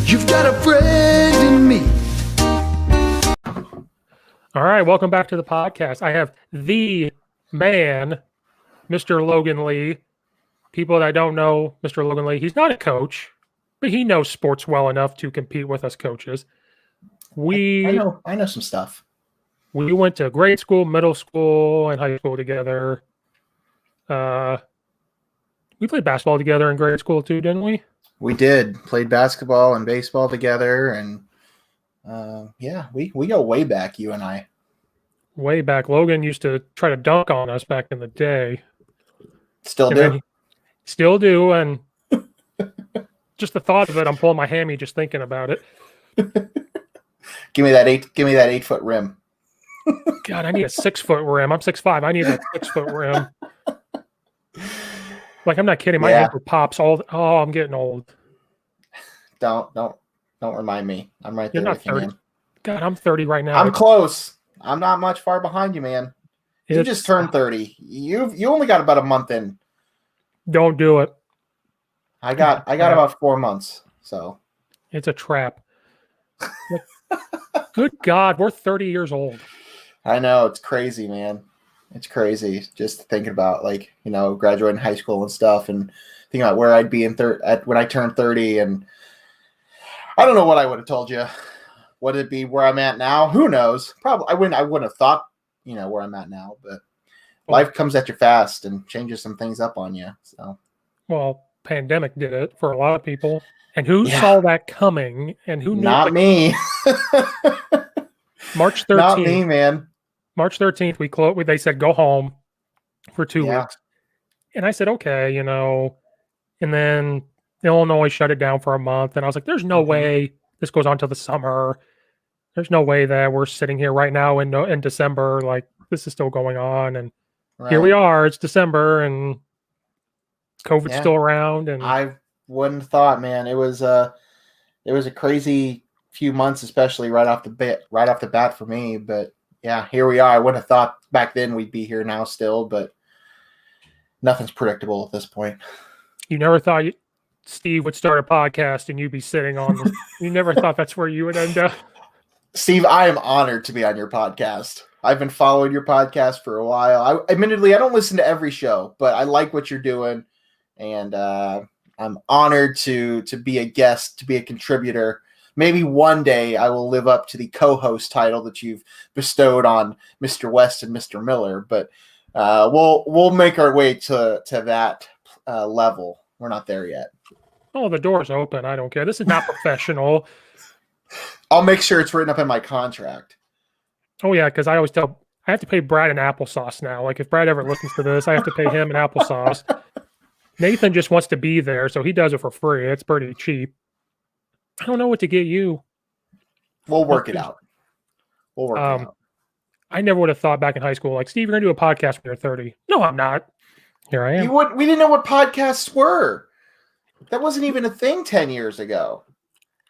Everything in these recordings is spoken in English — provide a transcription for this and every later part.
You've got a friend in me. All right, welcome back to the podcast. I have the man, Mr. Logan Lee. People that don't know Mr. Logan Lee, he's not a coach, but he knows sports well enough to compete with us coaches. I know some stuff. We went to grade school, middle school, and high school together. We played basketball together in grade school too, didn't we? We did. Played basketball and baseball together, and we go way back, you and I. Way back. Logan used to try to dunk on us back in the day. Still do. Still do, and just the thought of it, I'm pulling my hammy just thinking about it. Give me that 8-foot rim. God, I need a 6-foot rim. I'm 6'5". I need a 6-foot rim. Like, I'm not kidding. My ankle pops all. Oh, I'm getting old. Don't remind me. I'm right there. You're not 30. God, I'm 30 right now. I'm close. I'm not much far behind you, man. You just turned 30. You only got about a month in. Don't do it. I got about 4 months. So it's a trap. Good God, we're 30 years old. I know, it's crazy, man. It's crazy just thinking about, like, you know, graduating high school and stuff, and thinking about where I'd be when I turned 30. And I don't know what I would have told you. Would it be where I'm at now? Who knows? Probably I wouldn't have thought, you know, where I'm at now, but life comes at you fast and changes some things up on you. So, well, pandemic did it for a lot of people. And who saw that coming? And who knew? Not me. March 13th. Not me, man. March 13th, they said go home for 2 weeks. And I said, okay, you know. And then Illinois shut it down for a month. And I was like, there's no way this goes on till the summer. There's no way that we're sitting here right now in December. Like, this is still going on. And here we are. It's December, and COVID's still around. And I wouldn't have thought, man. It was a crazy few months, especially right off the bat for me. But yeah, here we are. I wouldn't have thought back then we'd be here now still, but nothing's predictable at this point. You never thought Steve would start a podcast and you'd be sitting on this. You never thought that's where you would end up. Steve, I am honored to be on your podcast. I've been following your podcast for a while. Admittedly, I don't listen to every show, but I like what you're doing, and I'm honored to be a guest, to be a contributor. Maybe one day I will live up to the co-host title that you've bestowed on Mr. West and Mr. Miller, but we'll make our way to that level. We're not there yet. Oh, the door's open. I don't care. This is not professional. I'll make sure it's written up in my contract. Oh, yeah, because I always tell I have to pay Brad an applesauce now. Like, if Brad ever listens to this, I have to pay him an applesauce. Nathan just wants to be there, so he does it for free. It's pretty cheap. I don't know what to get you. We'll work it out. I never would have thought back in high school, like, Steve, you're going to do a podcast when you're 30. No, I'm not. Here I am. We didn't know what podcasts were. That wasn't even a thing 10 years ago.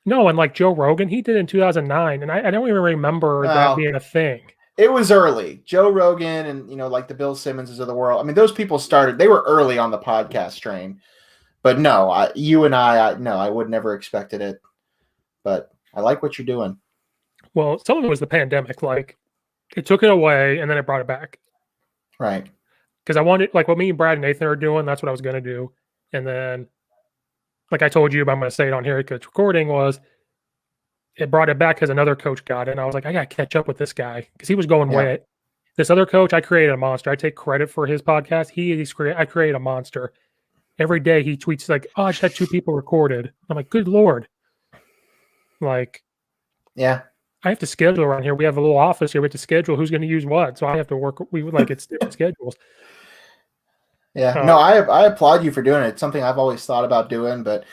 No, and like Joe Rogan, he did in 2009, and I don't even remember that being a thing. It was early. Joe Rogan and, you know, like the Bill Simmonses of the world. I mean, those people they were early on the podcast train. But no, I would never expected it. But I like what you're doing. Well, some of it was the pandemic. Like, it took it away, and then it brought it back. Right. Because I wanted, like, what me and Brad and Nathan are doing, that's what I was going to do. And then, like I told you, but I'm going to say it on here because it's recording, was it brought it back because another coach got it. And I was like, I got to catch up with this guy because he was going way. This other coach, I created a monster. I take credit for his podcast. I created a monster. Every day he tweets like, oh, I just had 2 people recorded. I'm like, good Lord. Like, yeah. I have to schedule around here. We have a little office here. We have to schedule who's going to use what. So I have to work. It's different schedules. Yeah. No, I applaud you for doing it. It's something I've always thought about doing, but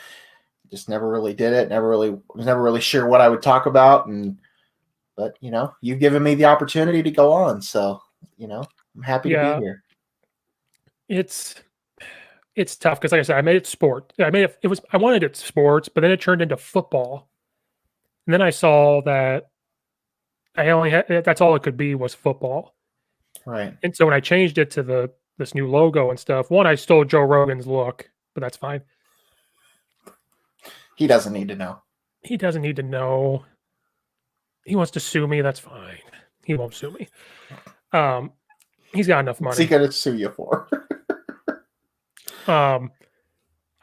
just never really did it. Was never really sure what I would talk about. But you know, you've given me the opportunity to go on. So, you know, I'm happy to be here. It's tough because, like I said, I made it sport. I wanted it sports, but then it turned into football. And then I saw that I only had, that's all it could be was football. Right. And so when I changed it to this new logo and stuff, one, I stole Joe Rogan's look, but that's fine. He doesn't need to know. he doesn't need to know. He wants to sue me. That's fine. He won't sue me. He's got enough What's he money. gonna sue you for? I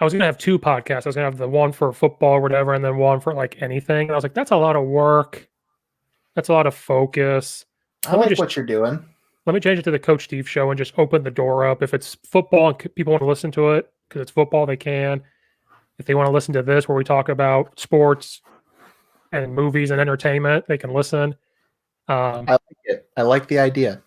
was gonna have two podcasts. I was gonna have the one for football or whatever, and then one for like anything. And I was like, that's a lot of work. That's a lot of focus. I like what you're doing. Let me change it to the Coach Steve Show and just open the door up. If it's football and people want to listen to it because it's football, they can. If they want to listen to this, where we talk about sports and movies and entertainment, they can listen. I like it. I like the idea.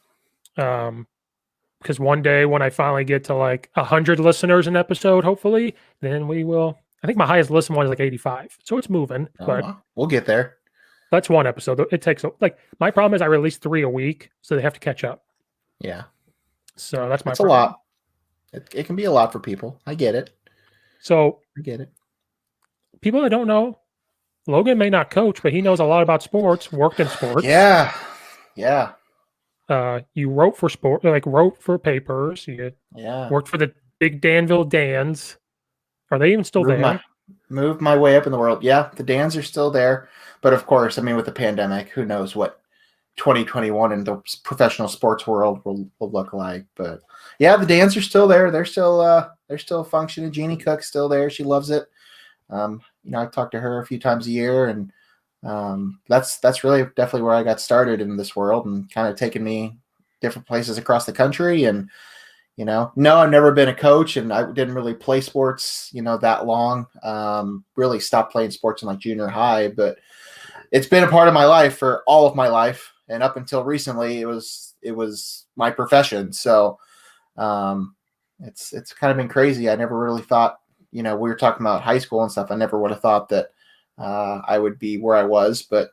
Because one day when I finally get to like 100 listeners an episode, hopefully, then we will. I think my highest listen one is like 85, so it's moving. But Wow. We'll get there. that's one episode. It takes like my problem is I release 3 a week, so they have to catch up. Yeah. So that's my. It's a lot. It can be a lot for people. I get it. So I get it. people that don't know, Logan may not coach, but he knows a lot about sports. Worked in sports. Yeah. Yeah. You wrote for sport, like wrote for papers. You Yeah. worked for the big Danville Dans. Are they even still there? Moved my way up in the world. Yeah, the Dans are still there. But of course, I mean, with the pandemic, who knows what 2021 in the professional sports world will look like. But yeah, the Dans are still there. They're still functioning. Jeannie Cook's still there. She loves it. I've talked to her a few times a year, and that's really definitely where I got started in this world and kind of taken me different places across the country. And no, I've never been a coach, and I didn't really play sports, that long. Really stopped playing sports in like junior high, but it's been a part of my life for all of my life. And up until recently, it was my profession. So it's kind of been crazy. I never really thought, we were talking about high school and stuff. I never would have thought that I would be where I was, but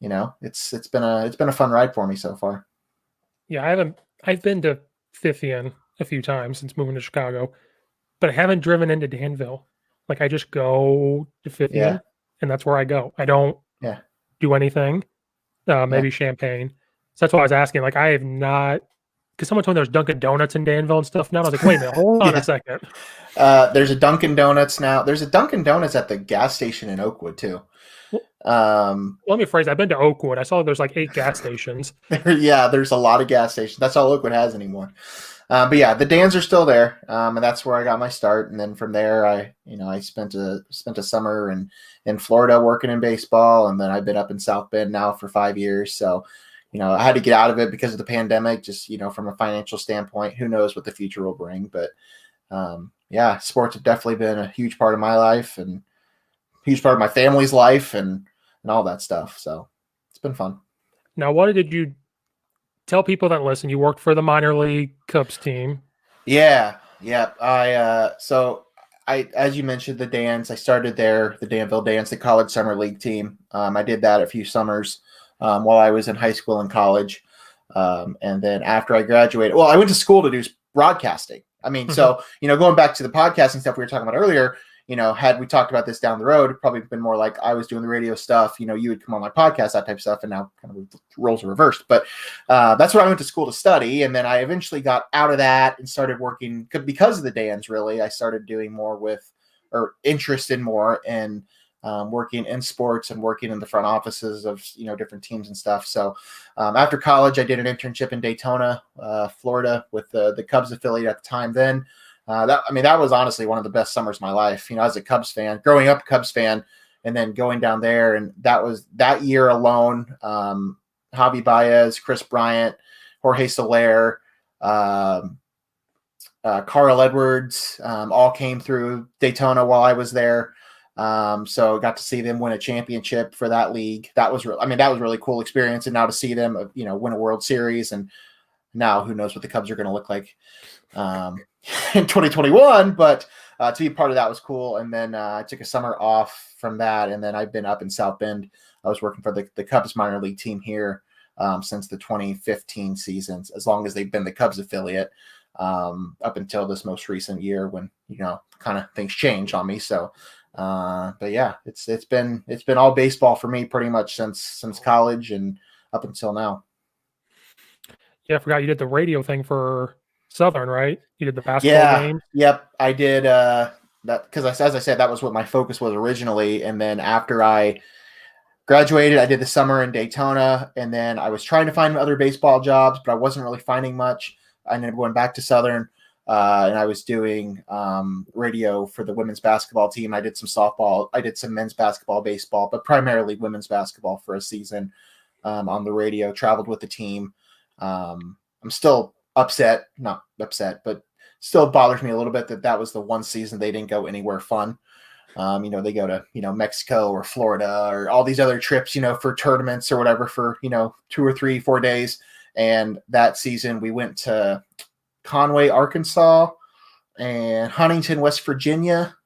it's been a fun ride for me so far. Yeah, I've been to Fithian a few times since moving to Chicago, but I haven't driven into Danville. Like I just go to Fithian, and that's where I go. I don't do anything. Maybe Champagne. So that's why I was asking. Like I have not, because someone told me there's Dunkin' Donuts in Danville and stuff. Now I was like, wait a minute, hold on a second. There's a Dunkin' Donuts now. There's a Dunkin' Donuts at the gas station in Oakwood too. Let me phrase. I've been to Oakwood. I saw there's like 8 gas stations. There's a lot of gas stations. That's all Oakwood has anymore. But yeah, the Dans are still there, and that's where I got my start. And then from there, I spent a summer in Florida working in baseball, and then I've been up in South Bend now for 5 years. So, I had to get out of it because of the pandemic. Just from a financial standpoint, who knows what the future will bring. But sports have definitely been a huge part of my life and a huge part of my family's life and all that stuff. So it's been fun. Now, what did you tell people that listen? You worked for the minor league Cubs team. Yeah. I as you mentioned, the Dans, I started there, the Danville Dans, the college summer league team. I did that a few summers while I was in high school and college. And then after I graduated, I went to school to do broadcasting. I mean, so, going back to the podcasting stuff we were talking about earlier, had we talked about this down the road, it'd probably been more like I was doing the radio stuff, you would come on my podcast, that type of stuff. And now kind of roles are reversed. But that's what I went to school to study. And then I eventually got out of that and started working because of the Dans, really. I started doing more interested more in working in sports and working in the front offices of, different teams and stuff. So after college, I did an internship in Daytona, Florida with the Cubs affiliate at the time then. That was honestly one of the best summers of my life, as a Cubs fan, growing up a Cubs fan, and then going down there. And that was that year alone. Javi Baez, Chris Bryant, Jorge Soler, Carl Edwards, all came through Daytona while I was there. So got to see them win a championship for that league. That was that was a really cool experience. And now to see them, win a World Series, and now who knows what the Cubs are going to look like in 2021, but to be part of that was cool. And then I took a summer off from that, and then I've been up in South Bend. I was working for the Cubs minor league team here since the 2015 seasons, as long as they've been the Cubs affiliate up until this most recent year when kind of things changed on me. So but yeah, it's been all baseball for me pretty much since college and up until now. Yeah, I forgot you did the radio thing for Southern, right? You did the basketball game. Yep, I did. because as I said, that was what my focus was originally. And then after I graduated, I did the summer in Daytona, and then I was trying to find other baseball jobs, but I wasn't really finding much. I ended up going back to Southern, and I was doing radio for the women's basketball team. I did some softball. I did some men's basketball, baseball, but primarily women's basketball for a season on the radio, traveled with the team. I'm still upset, not upset, but still bothers me a little bit that was the one season they didn't go anywhere fun. They go to, Mexico or Florida or all these other trips, for tournaments or whatever for, 2 or 3, 4 days. And that season we went to Conway, Arkansas and Huntington, West Virginia.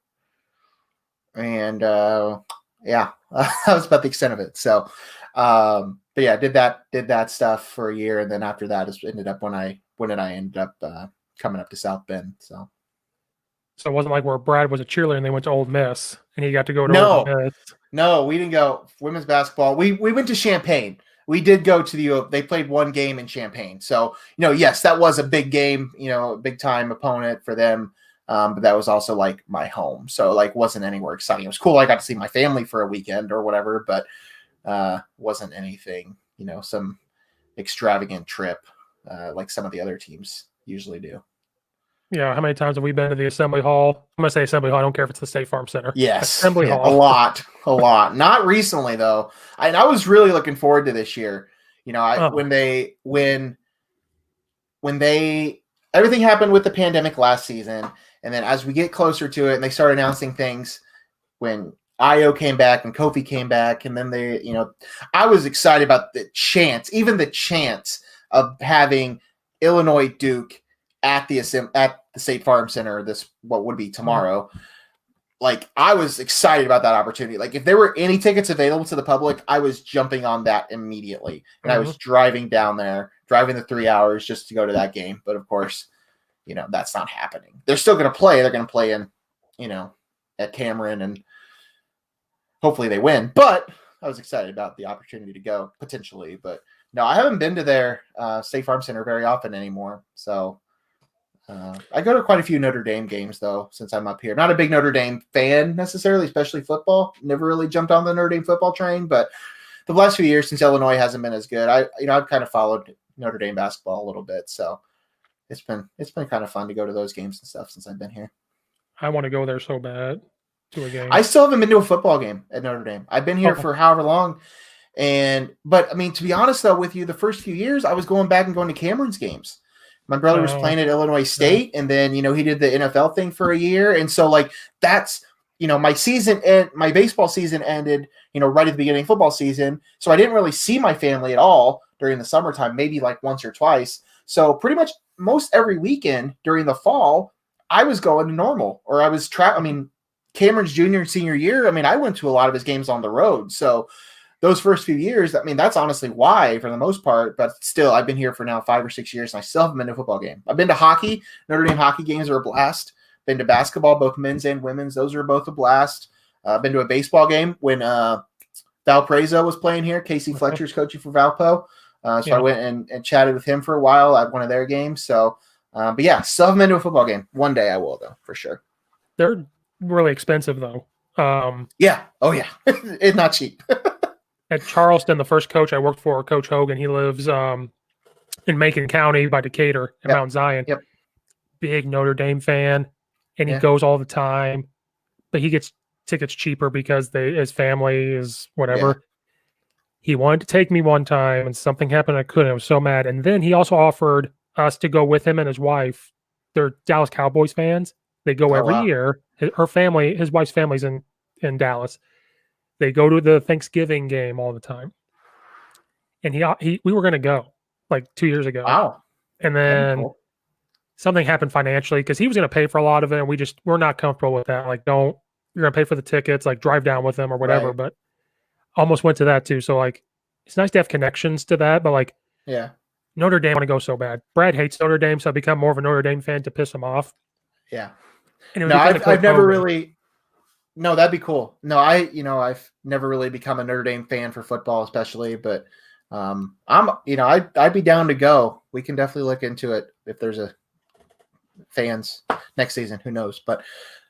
And that was about the extent of it. So, but yeah, did that stuff for a year. And then after that ended up when I ended up coming up to South Bend. So it wasn't like where Brad was a cheerleader and they went to Ole Miss and he got to go to Ole Miss. No, we didn't go women's basketball. We went to Champaign. We did go to they played one game in Champaign. So, yes, that was a big game, a big time opponent for them. But that was also like my home. So wasn't anywhere exciting. It was cool. I got to see my family for a weekend or whatever, but wasn't anything, some extravagant trip like some of the other teams usually do. Yeah, how many times have we been to the Assembly Hall? I'm going to say Assembly Hall. I don't care if it's the State Farm Center. Yes. Assembly Hall. A lot. Not recently, though. I was really looking forward to this year. When everything happened with the pandemic last season, and then as we get closer to it and they start announcing things when Io came back and Kofi came back, and then I was excited about the chance of having Illinois Duke at the State Farm Center what would be tomorrow. I was excited about that opportunity. If there were any tickets available to the public, I was jumping on that immediately. And I was driving down there, driving the 3 hours just to go to that game. But of course, that's not happening. They're still going to play. They're going to play in, at Cameron, and hopefully they win. But I was excited about the opportunity to go potentially. But no, I haven't been to their State Farm Center very often anymore. So I go to quite a few Notre Dame games, though, since I'm up here. Not a big Notre Dame fan necessarily, especially football. Never really jumped on the Notre Dame football train, but the last few years since Illinois hasn't been as good, I've kind of followed Notre Dame basketball a little bit. So it's been kind of fun to go to those games and stuff since I've been here. I want to go there so bad to a game. I still haven't been to a football game at Notre Dame. I've been here for however long. But I mean, to be honest, though, with you, the first few years, I was going back and going to Cameron's games. My brother was playing at Illinois State, and then, he did the NFL thing for a year. And so, that's, my season and my baseball season ended, right at the beginning of football season. So I didn't really see my family at all during the summertime, maybe once or twice. So pretty much most every weekend during the fall, I was going to normal, or I was Cameron's junior and senior year. I went to a lot of his games on the road. So those first few years, that's honestly why for the most part, but still I've been here for now 5 or 6 years and I still haven't been to a football game. I've been to hockey. Notre Dame hockey games are a blast. Been to basketball, both men's and women's. Those are both a blast. Been to a baseball game when Valparaiso was playing here. Casey Fletcher's coaching for Valpo. I went and chatted with him for a while at one of their games. So, but yeah, still haven't been to a football game. One day I will, though, for sure. They're really expensive, though. Yeah. Oh, yeah. It's not cheap. At Charleston, the first coach I worked for, Coach Hogan, he lives in Macon County by Decatur in Mount Zion. Yep. Big Notre Dame fan, and he goes all the time. But he gets tickets cheaper because his family is whatever. Yeah. He wanted to take me one time, and something happened. I couldn't. I was so mad. And then he also offered us to go with him and his wife. They're Dallas Cowboys fans. They go every year. His wife's family's in Dallas. They go to the Thanksgiving game all the time. And we were going to go 2 years ago. Wow. And then something happened financially because he was going to pay for a lot of it. And we're not comfortable with that. You're going to pay for the tickets, drive down with them or whatever. Right. But almost went to that too. So it's nice to have connections to that. But Notre Dame, I want to go so bad. Brad hates Notre Dame. So I become more of a Notre Dame fan to piss him off. Yeah. And I've never really. No, that'd be cool. No, I've never really become a Notre Dame fan for football, especially, but I'd be down to go. We can definitely look into it if there's a fans next season, who knows, but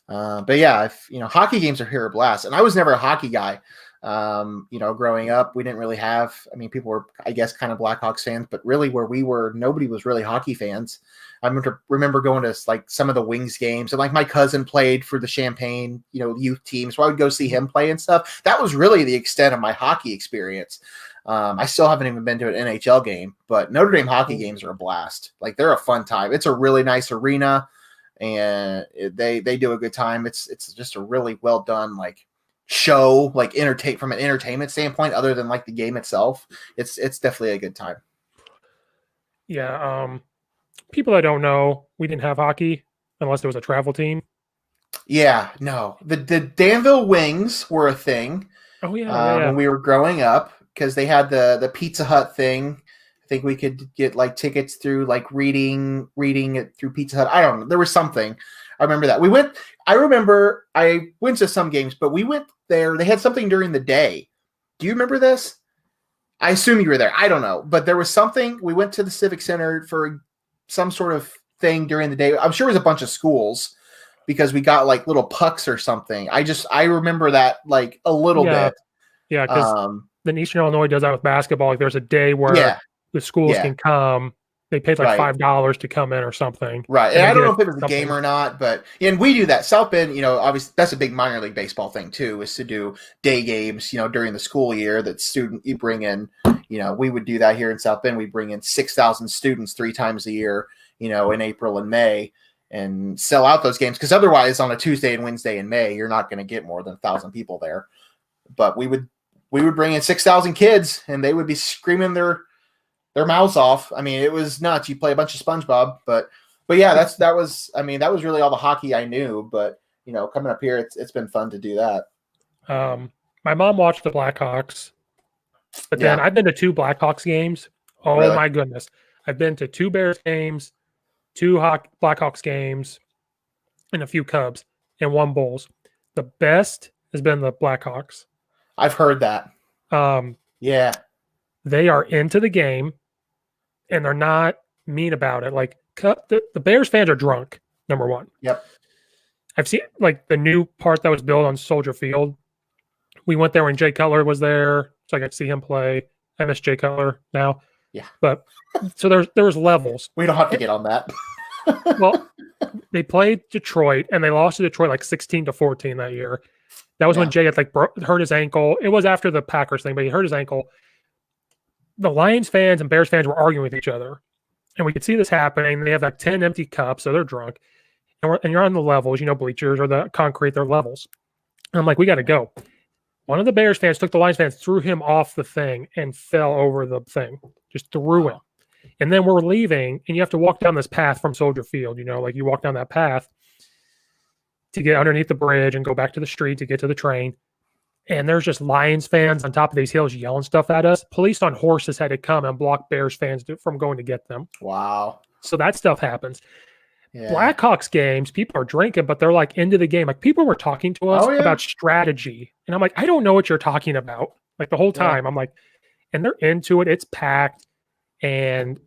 But yeah, hockey games are here a blast. And I was never a hockey guy. Growing up, we didn't really have, people were, I guess, kind of Blackhawks fans, but really where we were, nobody was really hockey fans. I remember going to like some of the Wings games, and like my cousin played for the Champaign, youth team. So I would go see him play and stuff. That was really the extent of my hockey experience. I still haven't even been to an NHL game, but Notre Dame hockey games are a blast. Like, they're a fun time. It's a really nice arena, and they do a good time. It's just a really well done, like, show, like, from an entertainment standpoint, other than like the game itself. It's definitely a good time. Yeah. People that don't know, we didn't have hockey unless there was a travel team. Yeah, no. The Danville Wings were a thing. Oh yeah, when we were growing up, because they had the Pizza Hut thing. I think we could get like tickets through like reading it through Pizza Hut. I don't know. There was something. I remember that. I remember I went to some games, but we went there. They had something during the day. Do you remember this? I assume you were there. I don't know. But there was something. We went to the Civic Center for some sort of thing during the day. I'm sure it was a bunch of schools because we got like little pucks or something. I remember that like a little bit. Yeah, because then Eastern Illinois does that with basketball. Like, there's a day where the schools can come. They paid like $5 to come in or something. Right. And I don't know if it was a game or not, and we do that. South Bend, obviously that's a big minor league baseball thing too, is to do day games, during the school year that you bring in, we would do that here in South Bend. We bring in 6,000 students 3 times a year, in April and May, and sell out those games. Because otherwise on a Tuesday and Wednesday in May, you're not going to get more than 1,000 people there. But we would bring in 6,000 kids, and they would be screaming their mouths off. It was nuts. You play a bunch of SpongeBob, but yeah, that was really all the hockey I knew. But coming up here, it's been fun to do that. My mom watched the Blackhawks, but then I've been to 2 Blackhawks games. Oh really? My goodness. I've been to 2 Bears games, 2 Blackhawks games, and a few Cubs, and 1 Bulls. The best has been the Blackhawks. I've heard that. Yeah. They are into the game, and they're not mean about it. Like, the Bears fans are drunk, number one. Yep. I've seen like the new part that was built on Soldier Field. We went there when Jay Cutler was there, so I got to see him play. I miss Jay Cutler now. Yeah. But so there was levels. We don't have to get on that. Well, they played Detroit, and they lost to Detroit like 16-14 that year. That was when Jay had like hurt his ankle. It was after the Packers thing, but he hurt his ankle. The Lions fans and Bears fans were arguing with each other, and we could see this happening. They have like 10 empty cups, so they're drunk, and you're on the levels, bleachers or the concrete, they're levels. And I'm like, we got to go. One of the Bears fans took the Lions fans, threw him off the thing, and fell over the thing, just threw him. And then we're leaving, and you have to walk down this path from Soldier Field. Like you walk down that path to get underneath the bridge and go back to the street to get to the train. And there's just Lions fans on top of these hills yelling stuff at us. Police on horses had to come and block Bears fans from going to get them. Wow. So that stuff happens. Yeah. Blackhawks games, people are drinking, but they're like into the game. Like, people were talking to us about strategy. And I'm like, I don't know what you're talking about. Like, the whole time. I'm like, and they're into it. It's packed. And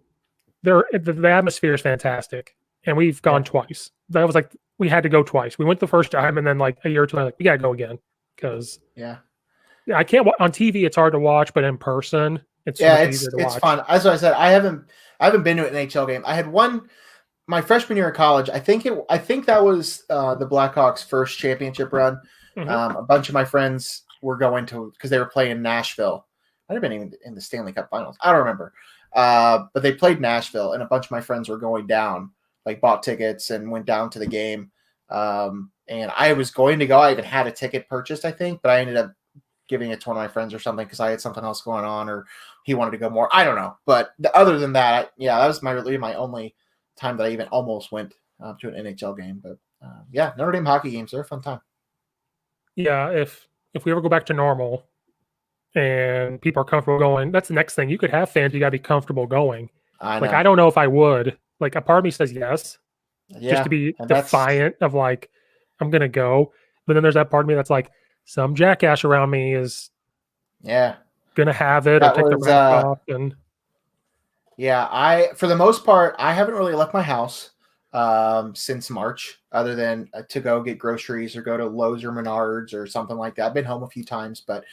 the atmosphere is fantastic. And we've gone twice. That was like, we had to go twice. We went the first time, and then like a year or two, like, we got to go again. Because I can't on TV. It's hard to watch, but in person, it's easier to watch. It's fun. As I said, I haven't been to an NHL game. I had one my freshman year of college. I think that was the Blackhawks' first championship run. Mm-hmm. A bunch of my friends were going to, because they were playing Nashville. Might have been even in the Stanley Cup Finals. I don't remember. But they played Nashville, and a bunch of my friends were going down, like bought tickets and went down to the game. And I was going to go. I even had a ticket purchased, I think, but I ended up giving it to one of my friends or something because I had something else going on, or he wanted to go more. I don't know. But other than that, that was my only time that I even almost went to an NHL game. But Notre Dame hockey games, they're a fun time. Yeah, if we ever go back to normal and people are comfortable going, that's the next thing. You could have fans, you got to be comfortable going. I don't know if I would. Like, a part of me says yes, just to be defiant of like, I'm going to go. But then there's that part of me that's like, some jackass around me is going to have it or take their mask off. And for the most part, I haven't really left my house. since March, other than to go get groceries or go to Lowe's or Menards or something like that. I've been home a few times, but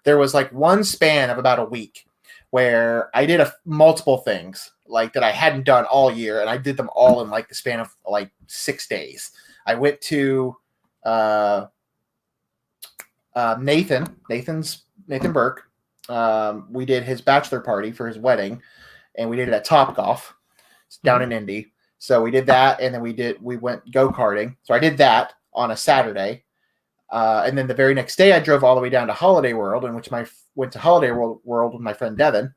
there was like one span of about a week where I did multiple things like that I hadn't done all year, and I did them all in like the span of like 6 days. I went to Nathan Burke. We did his bachelor party for his wedding, and we did it at Topgolf down in Indy. So we did that, and then we went go-karting. So I did that on a Saturday. And then the very next day I drove all the way down to Holiday World, in which went to Holiday World with my friend Devin.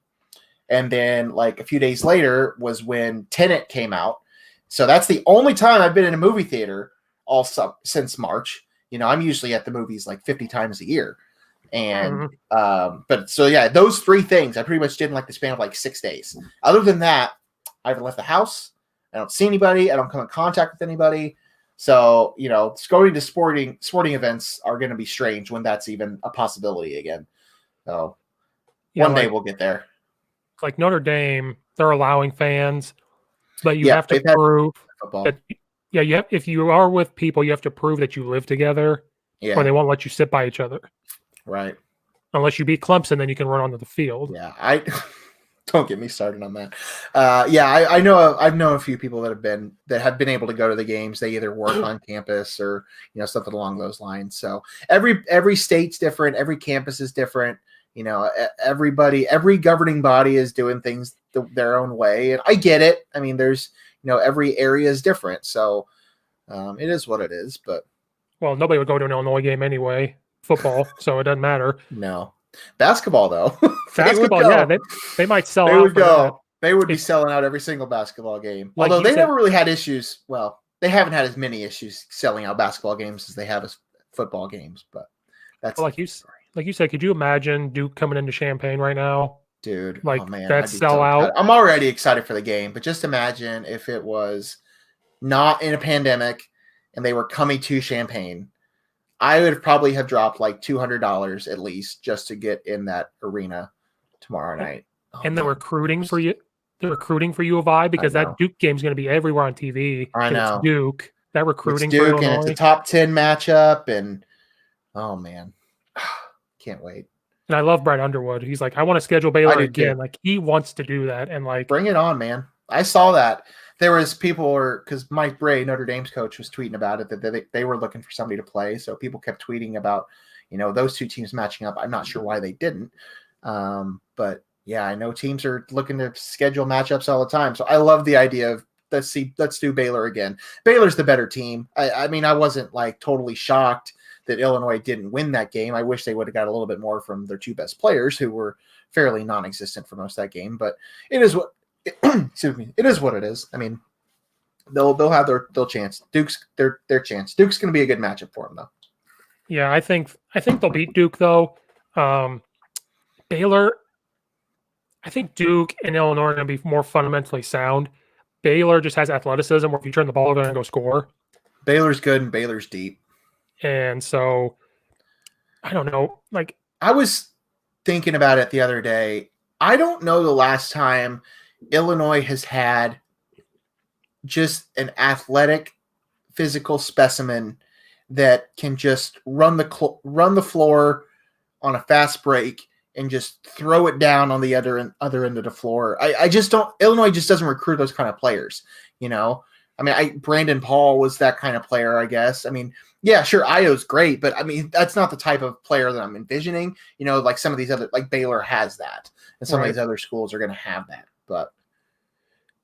And then like a few days later was when Tenet came out. So that's the only time I've been in a movie theater since March. You know, I'm usually at the movies like 50 times a year. And but so yeah, those 3 things I pretty much did in like the span of like 6 days. Other than that, I haven't left the house. I don't see anybody. I don't come in contact with anybody. So, you know, going to sporting events are going to be strange when that's even a possibility again. So one day we'll get there. Like Notre Dame, they're allowing fans, but you have to prove that. Yeah, if you are with people, you have to prove that you live together, or they won't let you sit by each other. Right. Unless you beat Clemson, then you can run onto the field. Yeah, don't get me started on that. I know I've known a few people that have been able to go to the games. They either work on campus or, you know, something along those lines. So every state's different, every campus is different. You know, every governing body is doing things their own way, and I get it. I mean, there's, you know, every area is different, so it is what it is. But nobody would go to an Illinois game anyway. Football, so it doesn't matter. No. Basketball, though. Basketball, yeah. They might sell out. Would go. They would be selling out every single basketball game. Like although they never really had issues. Well, they haven't had as many issues selling out basketball games as they have as football games. But that's like you said, could you imagine Duke coming into Champaign right now? Dude, like that sellout. I'm already excited for the game, but just imagine if it was not in a pandemic and they were coming to Champaign. I would probably have dropped like $200 at least just to get in that arena tomorrow night. And they're recruiting for you. They're recruiting for U of I because that Duke game's going to be everywhere on TV. I know. It's Duke. That recruiting it's Duke, for and it's a top 10 matchup. And oh man, can't wait. And I love Brad Underwood. He's like, I want to schedule Baylor again. Like he wants to do that. And like, bring it on, man. I saw that. There was people, because Mike Bray, Notre Dame's coach, was tweeting about it, that they were looking for somebody to play. So people kept tweeting about, you know, those two teams matching up. I'm not sure why they didn't. But yeah, I know teams are looking to schedule matchups all the time. So I love the idea of let's do Baylor again. Baylor's the better team. I mean, I wasn't like totally shocked that Illinois didn't win that game. I wish they would have got a little bit more from their 2 best players, who were fairly non-existent for most of that game. But it is what excuse me. It is what it is. I mean, they'll have their chance. Duke's their chance. Duke's going to be a good matchup for them, though. Yeah, I think they'll beat Duke though. Baylor. I think Duke and Illinois are going to be more fundamentally sound. Baylor just has athleticism where if you turn the ball over, they're going to go score. Baylor's good and Baylor's deep. And so, I don't know. Like, I was thinking about it the other day. I don't know the last time Illinois has had just an athletic, physical specimen that can just run the floor on a fast break and just throw it down on the other end of the floor. I just don't. Illinois just doesn't recruit those kind of players. You know, I mean, Brandon Paul was that kind of player, I guess. I mean, yeah, sure, Io's great, but I mean, that's not the type of player that I'm envisioning. You know, like some of these other, like Baylor has that, and some of these other schools are going to have that. But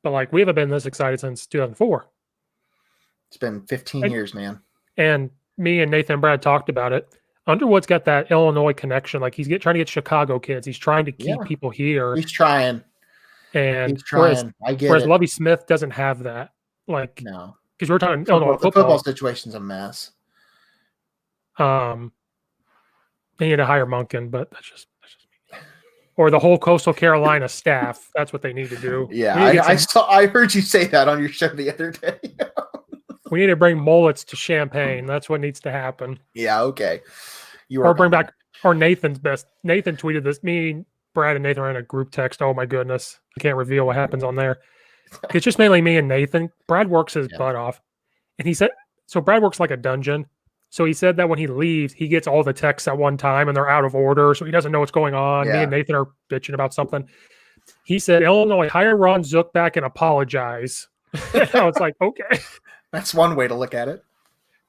like, we haven't been this excited since 2004. It's been 15 years, man. And me and Nathan and Brad talked about it. Underwood's got that Illinois connection. Like, he's trying to get Chicago kids. He's trying to keep people here. He's trying. And he's trying. Whereas Lovie Smith doesn't have that. Like, no. Because we're talking Illinois football. The football situation's a mess. They need to hire Monken, but that's just me. Or the whole Coastal Carolina staff. That's what they need to do. Yeah, I heard you say that on your show the other day. We need to bring mullets to Champaign. That's what needs to happen. Yeah, okay. Or Nathan's best. Nathan tweeted this. Me, Brad, and Nathan are in a group text. Oh my goodness. I can't reveal what happens on there. It's just mainly me and Nathan. Brad works his butt off. And he said, so Brad works like a dungeon. So he said that when he leaves, he gets all the texts at one time and they're out of order. So he doesn't know what's going on. Yeah. Me and Nathan are bitching about something. He said, Illinois, hire Ron Zook back and apologize. And I was like, okay. That's one way to look at it.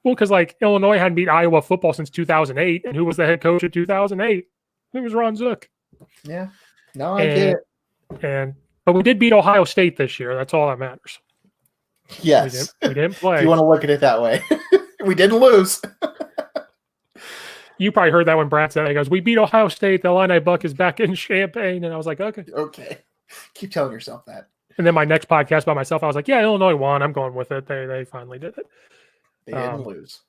Well, because like Illinois hadn't beat Iowa football since 2008. And who was the head coach in 2008? It was Ron Zook. Yeah. No, I get it. But we did beat Ohio State this year. That's all that matters. Yes. We didn't play. If you want to look at it that way. We didn't lose. You probably heard that when Brad said it. He goes, we beat Ohio State. The Illini Buck is back in Champaign. And I was like, okay. Okay. Keep telling yourself that. And then my next podcast by myself, I was like, yeah, Illinois won. I'm going with it. They finally did it. They didn't lose.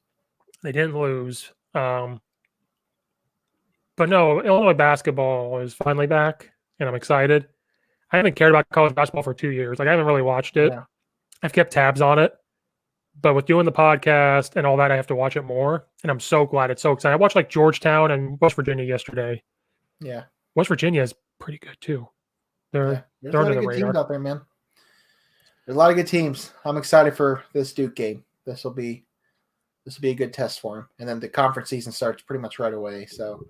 They didn't lose. But no, Illinois basketball is finally back, and I'm excited. I haven't cared about college basketball for 2 years. Like, I haven't really watched it. Yeah. I've kept tabs on it. But with doing the podcast and all that, I have to watch it more. And I'm so glad. It's so exciting. I watched like Georgetown and West Virginia yesterday. Yeah. West Virginia is pretty good too. They're There's a lot of good teams out there, man. There's a lot of good teams. I'm excited for this Duke game. This will be a good test for him. And then the conference season starts pretty much right away. So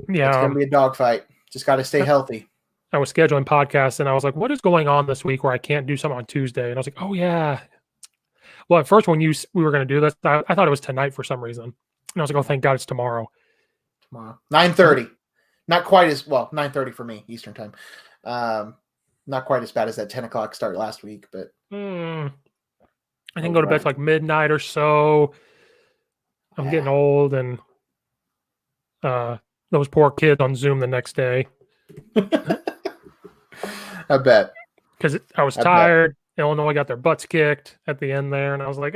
yeah, it's gonna be a dogfight. Just gotta stay healthy. I was scheduling podcasts and I was like, what is going on this week where I can't do something on Tuesday? And I was like, oh yeah. Well, at first when we were going to do this, I thought it was tonight for some reason. And I was like, oh, thank God it's tomorrow. 9:30. Not quite as, 9:30 for me, Eastern time. Not quite as bad as that 10 o'clock start last week, but. I think go to bed like midnight or so. I'm getting old and those poor kids on Zoom the next day. I bet. Because I was tired. Illinois got their butts kicked at the end there, and I was like,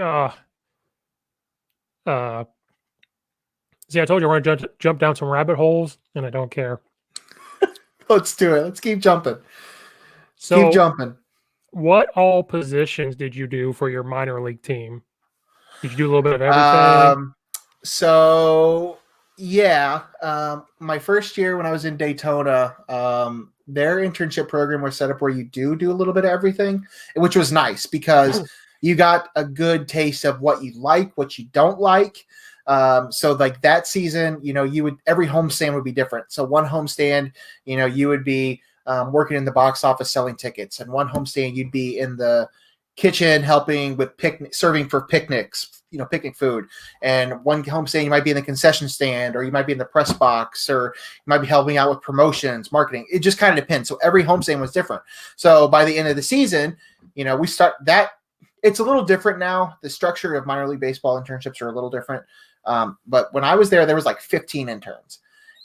see, I told you we're going to jump down some rabbit holes, and I don't care. Let's do it. Let's keep jumping. So, keep jumping. What all positions did you do for your minor league team? Did you do a little bit of everything? My first year when I was in Daytona, their internship program was set up where you do a little bit of everything, which was nice because you got a good taste of what you like, what you don't like. So like that season, every homestand would be different. So one homestand, you would be working in the box office selling tickets, and one homestand you'd be in the kitchen helping with serving for picnics, picnic food. And one homestand you might be in the concession stand, or you might be in the press box, or you might be helping out with promotions, marketing. It just kind of depends. So every homestand was different. So by the end of the season, we start that. It's a little different now. The structure of minor league baseball internships are a little different. But when I was there was like 15 interns.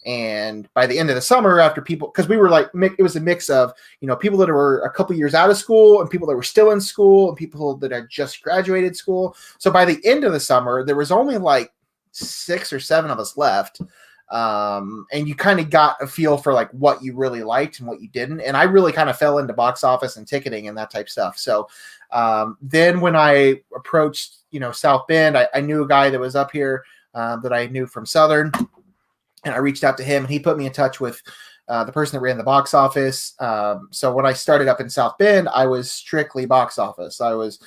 And by the end of the summer, after people, because we were like, it was a mix of, people that were a couple years out of school and people that were still in school and people that had just graduated school. So by the end of the summer, there was only like 6 or 7 of us left. And you kind of got a feel for like what you really liked and what you didn't. And I really kind of fell into box office and ticketing and that type of stuff. So then when I approached, South Bend, I knew a guy that was up here that I knew from Southern. And I reached out to him, and he put me in touch with the person that ran the box office. So when I started up in South Bend, I was strictly box office. I was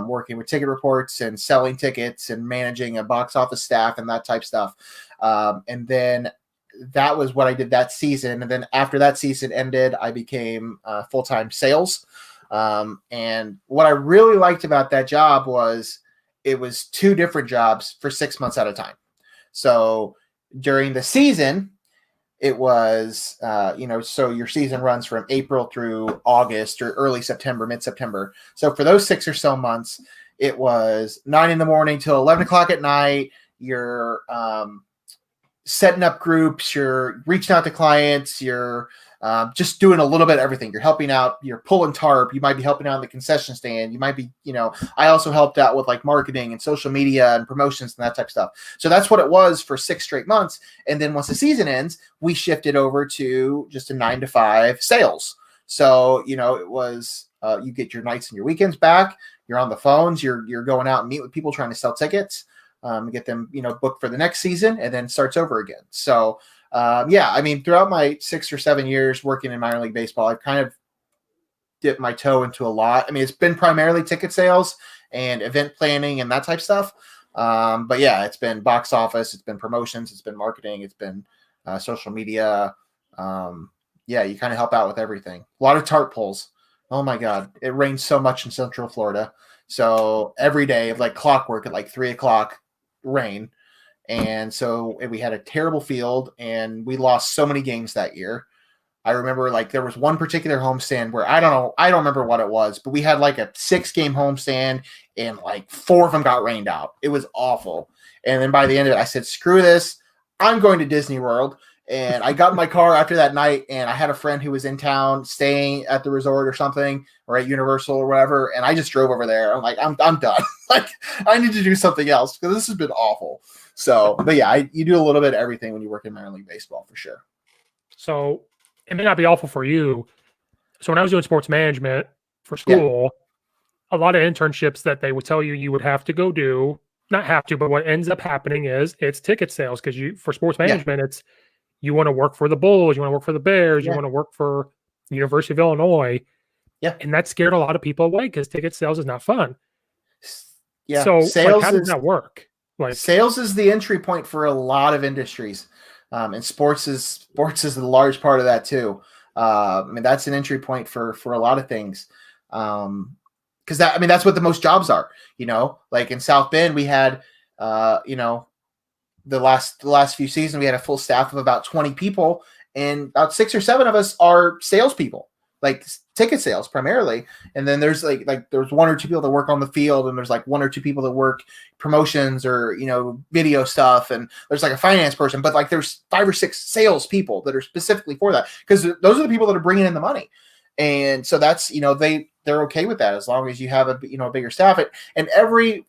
working with ticket reports and selling tickets and managing a box office staff and that type stuff. And then that was what I did that season. And then after that season ended, I became full-time sales. And what I really liked about that job was it was 2 different jobs for 6 months at a time. So during the season, it was, so your season runs from April through August or early September, mid-September. So for those 6 or so months, it was 9 a.m. till 11 o'clock at night. You're setting up groups, you're reaching out to clients, you're just doing a little bit of everything. You're helping out, you're pulling tarp, you might be helping out in the concession stand. You might be, I also helped out with like marketing and social media and promotions and that type of stuff. So that's what it was for 6 straight months. And then once the season ends, we shifted over to just a 9 to 5 sales. So, it was, you get your nights and your weekends back. You're on the phones, you're going out and meet with people trying to sell tickets, get them, booked for the next season, and then starts over again. So, throughout my 6 or 7 years working in minor league baseball, I've kind of dipped my toe into a lot. I mean, it's been primarily ticket sales and event planning and that type of stuff. But yeah, it's been box office, it's been promotions, it's been marketing, it's been social media. Yeah, you kind of help out with everything. A lot of tarp poles. Oh my God, it rains so much in Central Florida. So every day, like clockwork, at like 3:00, rain. And so we had a terrible field, and we lost so many games that year. I remember like there was one particular homestand where I don't remember what it was, but we had like a 6-game homestand, and like 4 of them got rained out. It was awful. And then by the end of it, I said, screw this. I'm going to Disney World. And I got in my car after that night, and I had a friend who was in town staying at the resort or something, or at Universal or whatever. And I just drove over there. I'm like, I'm done. Like, I need to do something else because this has been awful. So, but yeah, you do a little bit of everything when you work in minor league baseball for sure. So it may not be awful for you. So when I was doing sports management for school, a lot of internships that they would tell you would have to go do, not have to, but what ends up happening is it's ticket sales, because for sports management, it's you want to work for the Bulls, you want to work for the Bears, you want to work for the University of Illinois. Yeah. And that scared a lot of people away because ticket sales is not fun. Yeah. So sales, how does that work? Like, sales is the entry point for a lot of industries. And sports is a large part of that too. I mean, that's an entry point for a lot of things. Because that's what the most jobs are, like in South Bend, we had, the last few seasons, we had a full staff of about 20 people, and about 6 or 7 of us are salespeople, like ticket sales primarily. And then there's like there's 1 or 2 people that work on the field, and there's like 1 or 2 people that work promotions or, video stuff. And there's like a finance person, but like there's 5 or 6 sales people that are specifically for that, because those are the people that are bringing in the money. And so that's, they're okay with that as long as you have a bigger staff. And every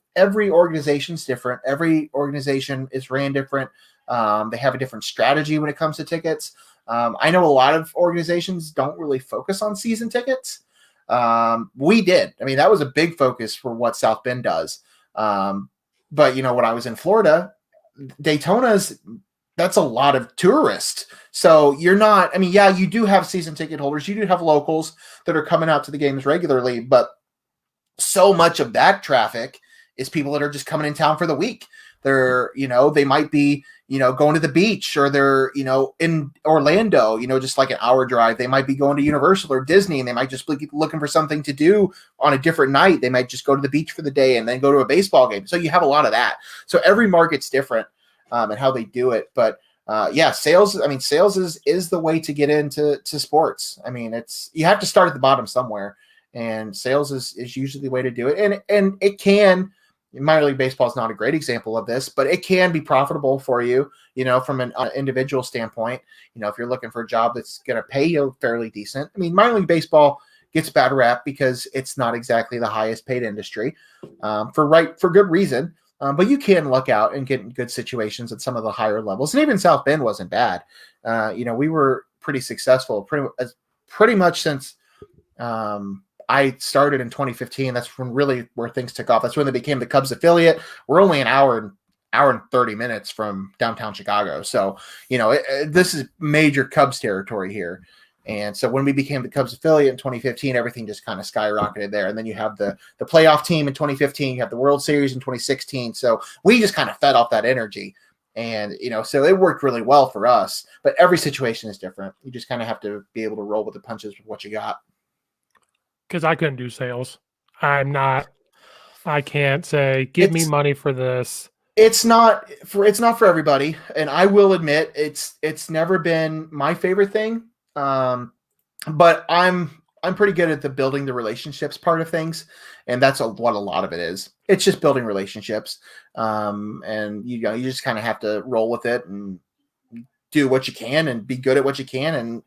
organization's different. Every organization is ran different. They have a different strategy when it comes to tickets. I know a lot of organizations don't really focus on season tickets. We did. I mean, that was a big focus for what South Bend does. But when I was in Florida, that's a lot of tourists. So you're not, you do have season ticket holders. You do have locals that are coming out to the games regularly, but so much of that traffic is people that are just coming in town for the week. They're, they might be, going to the beach, or they're, in Orlando, just like an hour drive. They might be going to Universal or Disney, and they might just be looking for something to do on a different night. They might just go to the beach for the day and then go to a baseball game. So you have a lot of that. So every market's different and how they do it. But sales, sales is the way to get into sports. You have to start at the bottom somewhere, and sales is usually the way to do it. And it can, minor league baseball is not a great example of this, but it can be profitable for you, from an individual standpoint. If you're looking for a job that's going to pay you fairly decent. Minor league baseball gets bad rap because it's not exactly the highest paid industry, for good reason. But you can look out and get in good situations at some of the higher levels. And even South Bend wasn't bad. We were pretty successful pretty much since I started in 2015. That's where things took off. That's when they became the Cubs affiliate. We're only an hour and 30 minutes from downtown Chicago. So, this is major Cubs territory here. And so when we became the Cubs affiliate in 2015, everything just kind of skyrocketed there. And then you have the playoff team in 2015, you have the World Series in 2016. So we just kind of fed off that energy. And, so it worked really well for us. But every situation is different. You just kind of have to be able to roll with the punches with what you got. Because I couldn't do sales. I can't say, give me money for this. It's not for everybody. And I will admit it's never been my favorite thing. But I'm pretty good at the building the relationships part of things. And that's what a lot of it is. It's just building relationships. And you just kind of have to roll with it and do what you can and be good at what you can. And,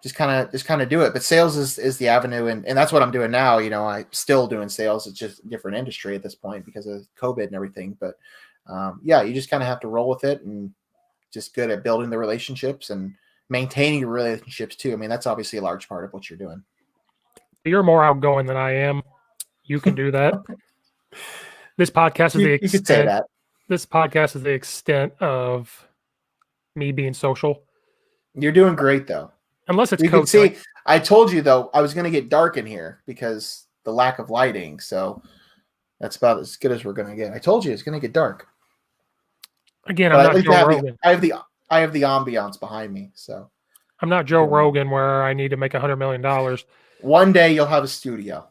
just kind of do it. But sales is the avenue. And that's what I'm doing now. I'm still doing sales. It's just a different industry at this point because of COVID and everything. But you just kind of have to roll with it and just good at building the relationships and maintaining your relationships too. That's obviously a large part of what you're doing. You're more outgoing than I am. You can do that. This podcast is the extent. You could say that. This podcast is the extent of me being social. You're doing great though. Unless it's you can see, I told you though I was going to get dark in here because the lack of lighting. So that's about as good as we're going to get. I told you it's going to get dark. Again, But I'm at not least Joe Rogan. I have the ambiance behind me. So I'm not Joe Rogan where I need to make $100 million. One day you'll have a studio.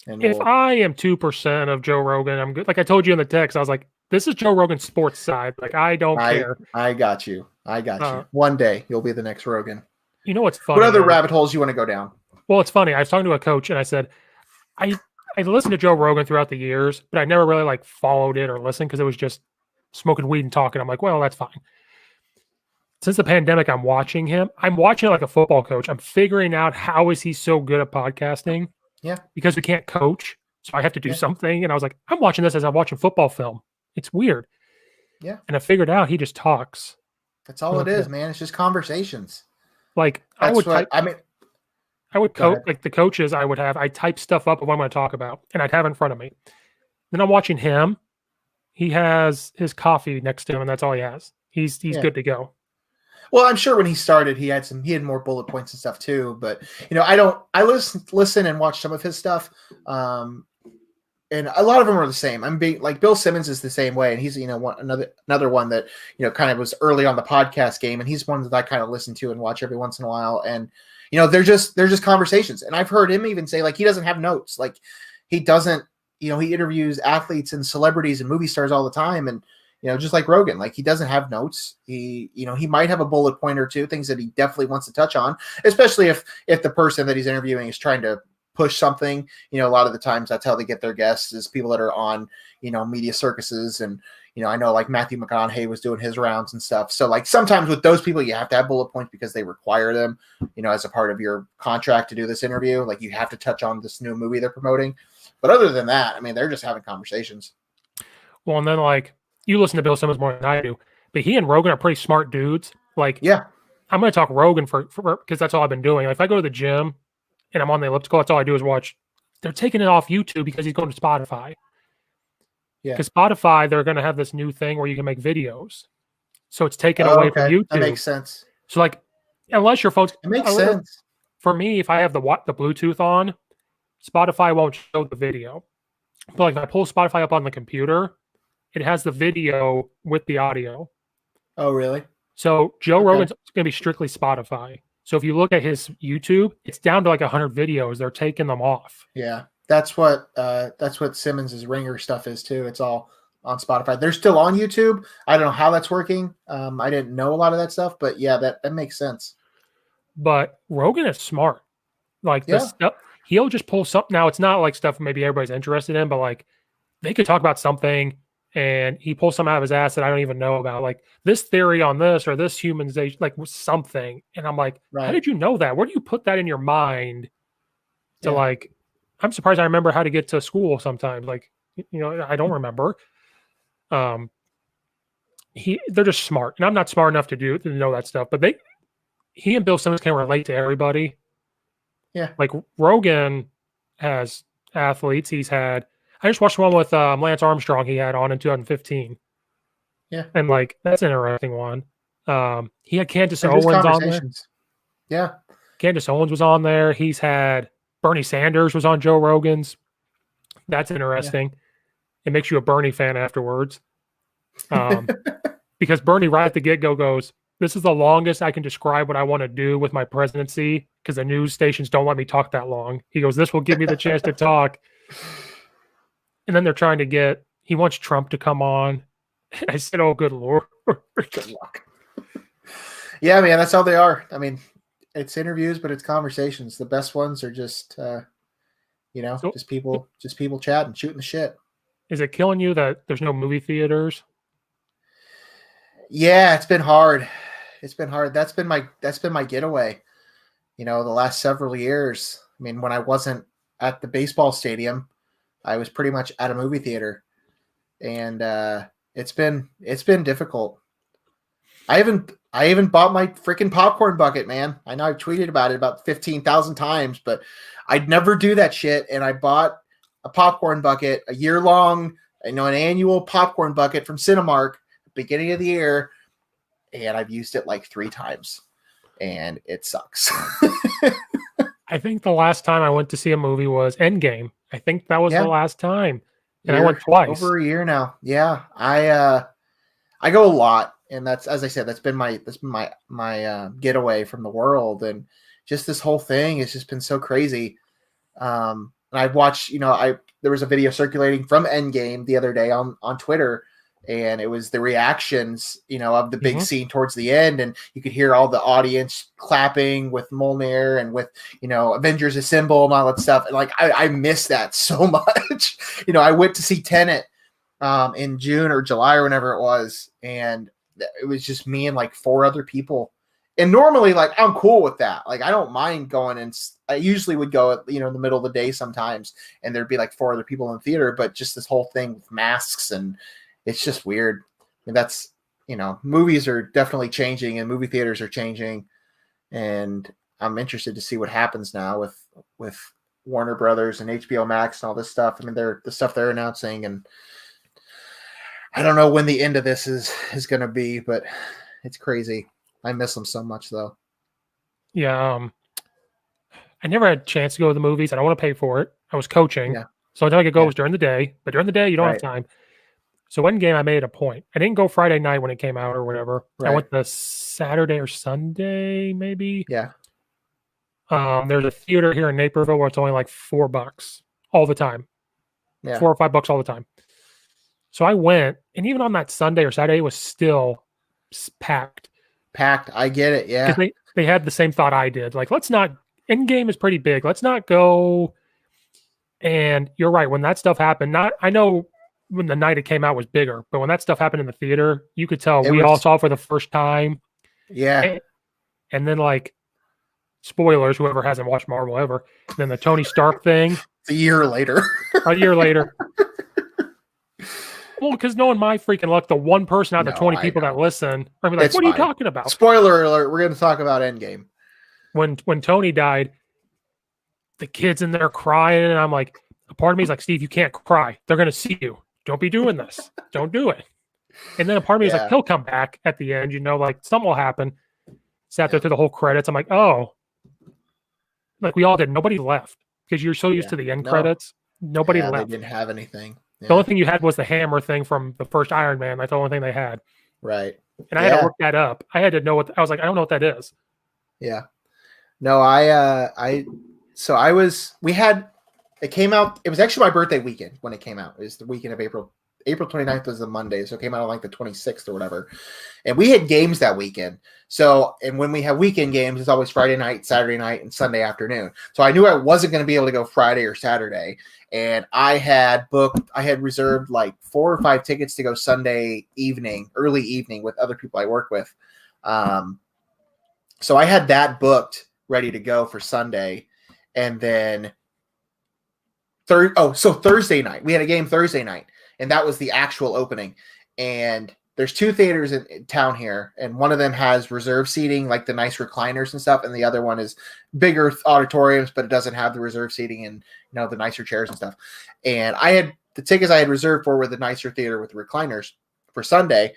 And If I am 2% of Joe Rogan, I'm good. Like I told you in the text, I was like, this is Joe Rogan's sports side. Like I don't care. I got you. One day you'll be the next Rogan. You know what's funny? What other rabbit holes you want to go down? Well, it's funny. I was talking to a coach and I said, I listened to Joe Rogan throughout the years, but I never really like followed it or listened because it was just smoking weed and talking. I'm like, well, that's fine. Since the pandemic, I'm watching him. I'm watching it like a football coach. I'm figuring out how is he so good at podcasting? Yeah. Because we can't coach. So I have to do something. And I was like, I'm watching this as I'm watching football film. It's weird. Yeah. And I figured out he just talks. That's all it is, man. It's just conversations. Like I would coach like the coaches I type stuff up of what I'm going to talk about and I'd have it in front of me. Then I'm watching him. He has his coffee next to him and that's all he has. He's good to go. Well, I'm sure when he started, he had more bullet points and stuff too. But I listen and watch some of his stuff, and a lot of them are the same. I'm being like Bill Simmons is the same way, and he's another one that kind of was early on the podcast game, and he's one that I kind of listen to and watch every once in a while. And they're just conversations. And I've heard him even say like he doesn't have notes, like he doesn't. He interviews athletes and celebrities and movie stars all the time, and just like Rogan, like he doesn't have notes. He might have a bullet point or two, things that he definitely wants to touch on, especially if the person that he's interviewing is trying to push something. A lot of the times that's how they get their guests is people that are on, media circuses. And, I know like Matthew McConaughey was doing his rounds and stuff. So like sometimes with those people, you have to have bullet points because they require them, as a part of your contract to do this interview. Like you have to touch on this new movie they're promoting. But other than that, I mean, they're just having conversations. Well, and then like, you listen to Bill Simmons more than I do, but he and Rogan are pretty smart dudes. Like, yeah, I'm going to talk Rogan for because that's all I've been doing. Like, if I go to the gym and I'm on the elliptical, that's all I do is watch. They're taking it off YouTube because he's going to Spotify. Yeah, because Spotify, they're going to have this new thing where you can make videos. So it's taken away from YouTube. That makes sense. So like, unless your phone's it makes sense for me. If I have the Bluetooth on, Spotify won't show the video. But like if I pull Spotify up on the computer, it has the video with the audio. Oh, really? So Joe Rogan's going to be strictly Spotify. So if you look at his YouTube, it's down to like 100 videos. They're taking them off. Yeah, that's what Simmons's Ringer stuff is too. It's all on Spotify. They're still on YouTube. I don't know how that's working. I didn't know a lot of that stuff, but yeah, that makes sense. But Rogan is smart. Like this stuff, he'll just pull something. Now it's not like stuff maybe everybody's interested in, but like they could talk about something. And he pulls something out of his ass that I don't even know about, like this theory on this or this humanization, like something. And I'm like, how did you know that? Where do you put that in your mind? To like, I'm surprised I remember how to get to school sometimes. Like, I don't remember. They're just smart, and I'm not smart enough to know that stuff. But he and Bill Simmons can relate to everybody. Yeah, like Rogan has athletes. I just watched one with Lance Armstrong he had on in 2015. Yeah. And like, that's an interesting one. He had Candace Owens on there. Yeah. Candace Owens was on there. He's had Bernie Sanders was on Joe Rogan's. That's interesting. Yeah. It makes you a Bernie fan afterwards. Because Bernie right at the get-go goes, this is the longest I can describe what I want to do with my presidency because the news stations don't let me talk that long. He goes, this will give me the chance to talk. And then they're trying to he wants Trump to come on. And I said, oh, good Lord. Good luck. Yeah, man, that's how they are. I mean, it's interviews, but it's conversations. The best ones are just, just people chatting, shooting the shit. Is it killing you that there's no movie theaters? Yeah, it's been hard. That's been my getaway, the last several years. I mean, when I wasn't at the baseball stadium, I was pretty much at a movie theater, and it's been difficult. I haven't bought my freaking popcorn bucket, man. I know I've tweeted about it about 15,000 times, but I'd never do that shit. And I bought a popcorn bucket, a year-long, an annual popcorn bucket from Cinemark at the beginning of the year, and I've used it like 3 times, and it sucks. I think the last time I went to see a movie was Endgame. I think that was the Yeah. last time, and I went twice. Over a year now. Yeah, I go a lot, and that's, as I said, that's been my getaway from the world, and just this whole thing has just been so crazy. And I've watched, there was a video circulating from Endgame the other day on Twitter, and it was the reactions, of the big scene towards the end, and you could hear all the audience clapping with Mjolnir and with, Avengers Assemble and all that stuff. And like, I miss that so much. I went to see Tenet in June or July or whenever it was, and it was just me and like 4 other people. And normally, like, I'm cool with that. Like, I don't mind going, and I usually would go at, in the middle of the day sometimes, and there'd be like 4 other people in the theater, but just this whole thing with masks, and it's just weird. And that's, movies are definitely changing, and movie theaters are changing, and I'm interested to see what happens now with Warner Brothers and HBO Max and all this stuff. I mean, the stuff they're announcing, and I don't know when the end of this is going to be, but it's crazy. I miss them so much, though. Yeah, I never had a chance to go to the movies. I don't want to pay for it. I was coaching, so until I could go was during the day. But during the day, you don't have time. So Endgame, I made a point. I didn't go Friday night when it came out or whatever. I went the Saturday or Sunday, maybe. Yeah. There's a theater here in Naperville where it's only like $4 all the time. Yeah. $4 or $5 all the time. So I went, and even on that Sunday or Saturday, it was still packed. I get it. Yeah. Because they had the same thought I did. Like, let's not, Endgame is pretty big. Let's not go. And you're right. When that stuff happened, I know when the night it came out was bigger, but when that stuff happened in the theater, you could tell all saw it for the first time. Yeah. And then, like, spoilers, whoever hasn't watched Marvel ever, then the Tony Stark thing. A year later. Well, because knowing my freaking luck, the one person out of the 20 people that listen are like, what are you talking about? Spoiler alert, we're going to talk about Endgame. When Tony died, the kid's in there crying, and I'm like, a part of me is like, Steve, you can't cry. They're going to see you. Don't be doing this. Don't do it. And then a part of me is like, he'll come back at the end, like something will happen. Sat there through the whole credits. I'm like, oh. Like we all did. Nobody left because you're so used to the end credits. Nobody left. They didn't have anything. The only thing you had was the hammer thing from the first Iron Man. That's the only thing they had. Right. And I had to look that up. I had to know I was like, I don't know what that is. Yeah. No, it came out. It was actually my birthday weekend when it came out. It was the weekend of April 29th was the Monday. So it came out on like the 26th or whatever. And we had games that weekend. So, and when we have weekend games, it's always Friday night, Saturday night, and Sunday afternoon. So I knew I wasn't going to be able to go Friday or Saturday. And I had reserved like 4 or 5 tickets to go Sunday evening, early evening with other people I work with. So I had that booked ready to go for Sunday. And then Thursday night, we had a game Thursday night, and that was the actual opening. And there's 2 theaters in town here, and one of them has reserve seating, like the nice recliners and stuff, and the other one is bigger auditoriums, but it doesn't have the reserve seating and the nicer chairs and stuff. And I had the tickets I had reserved for were the nicer theater with the recliners for Sunday.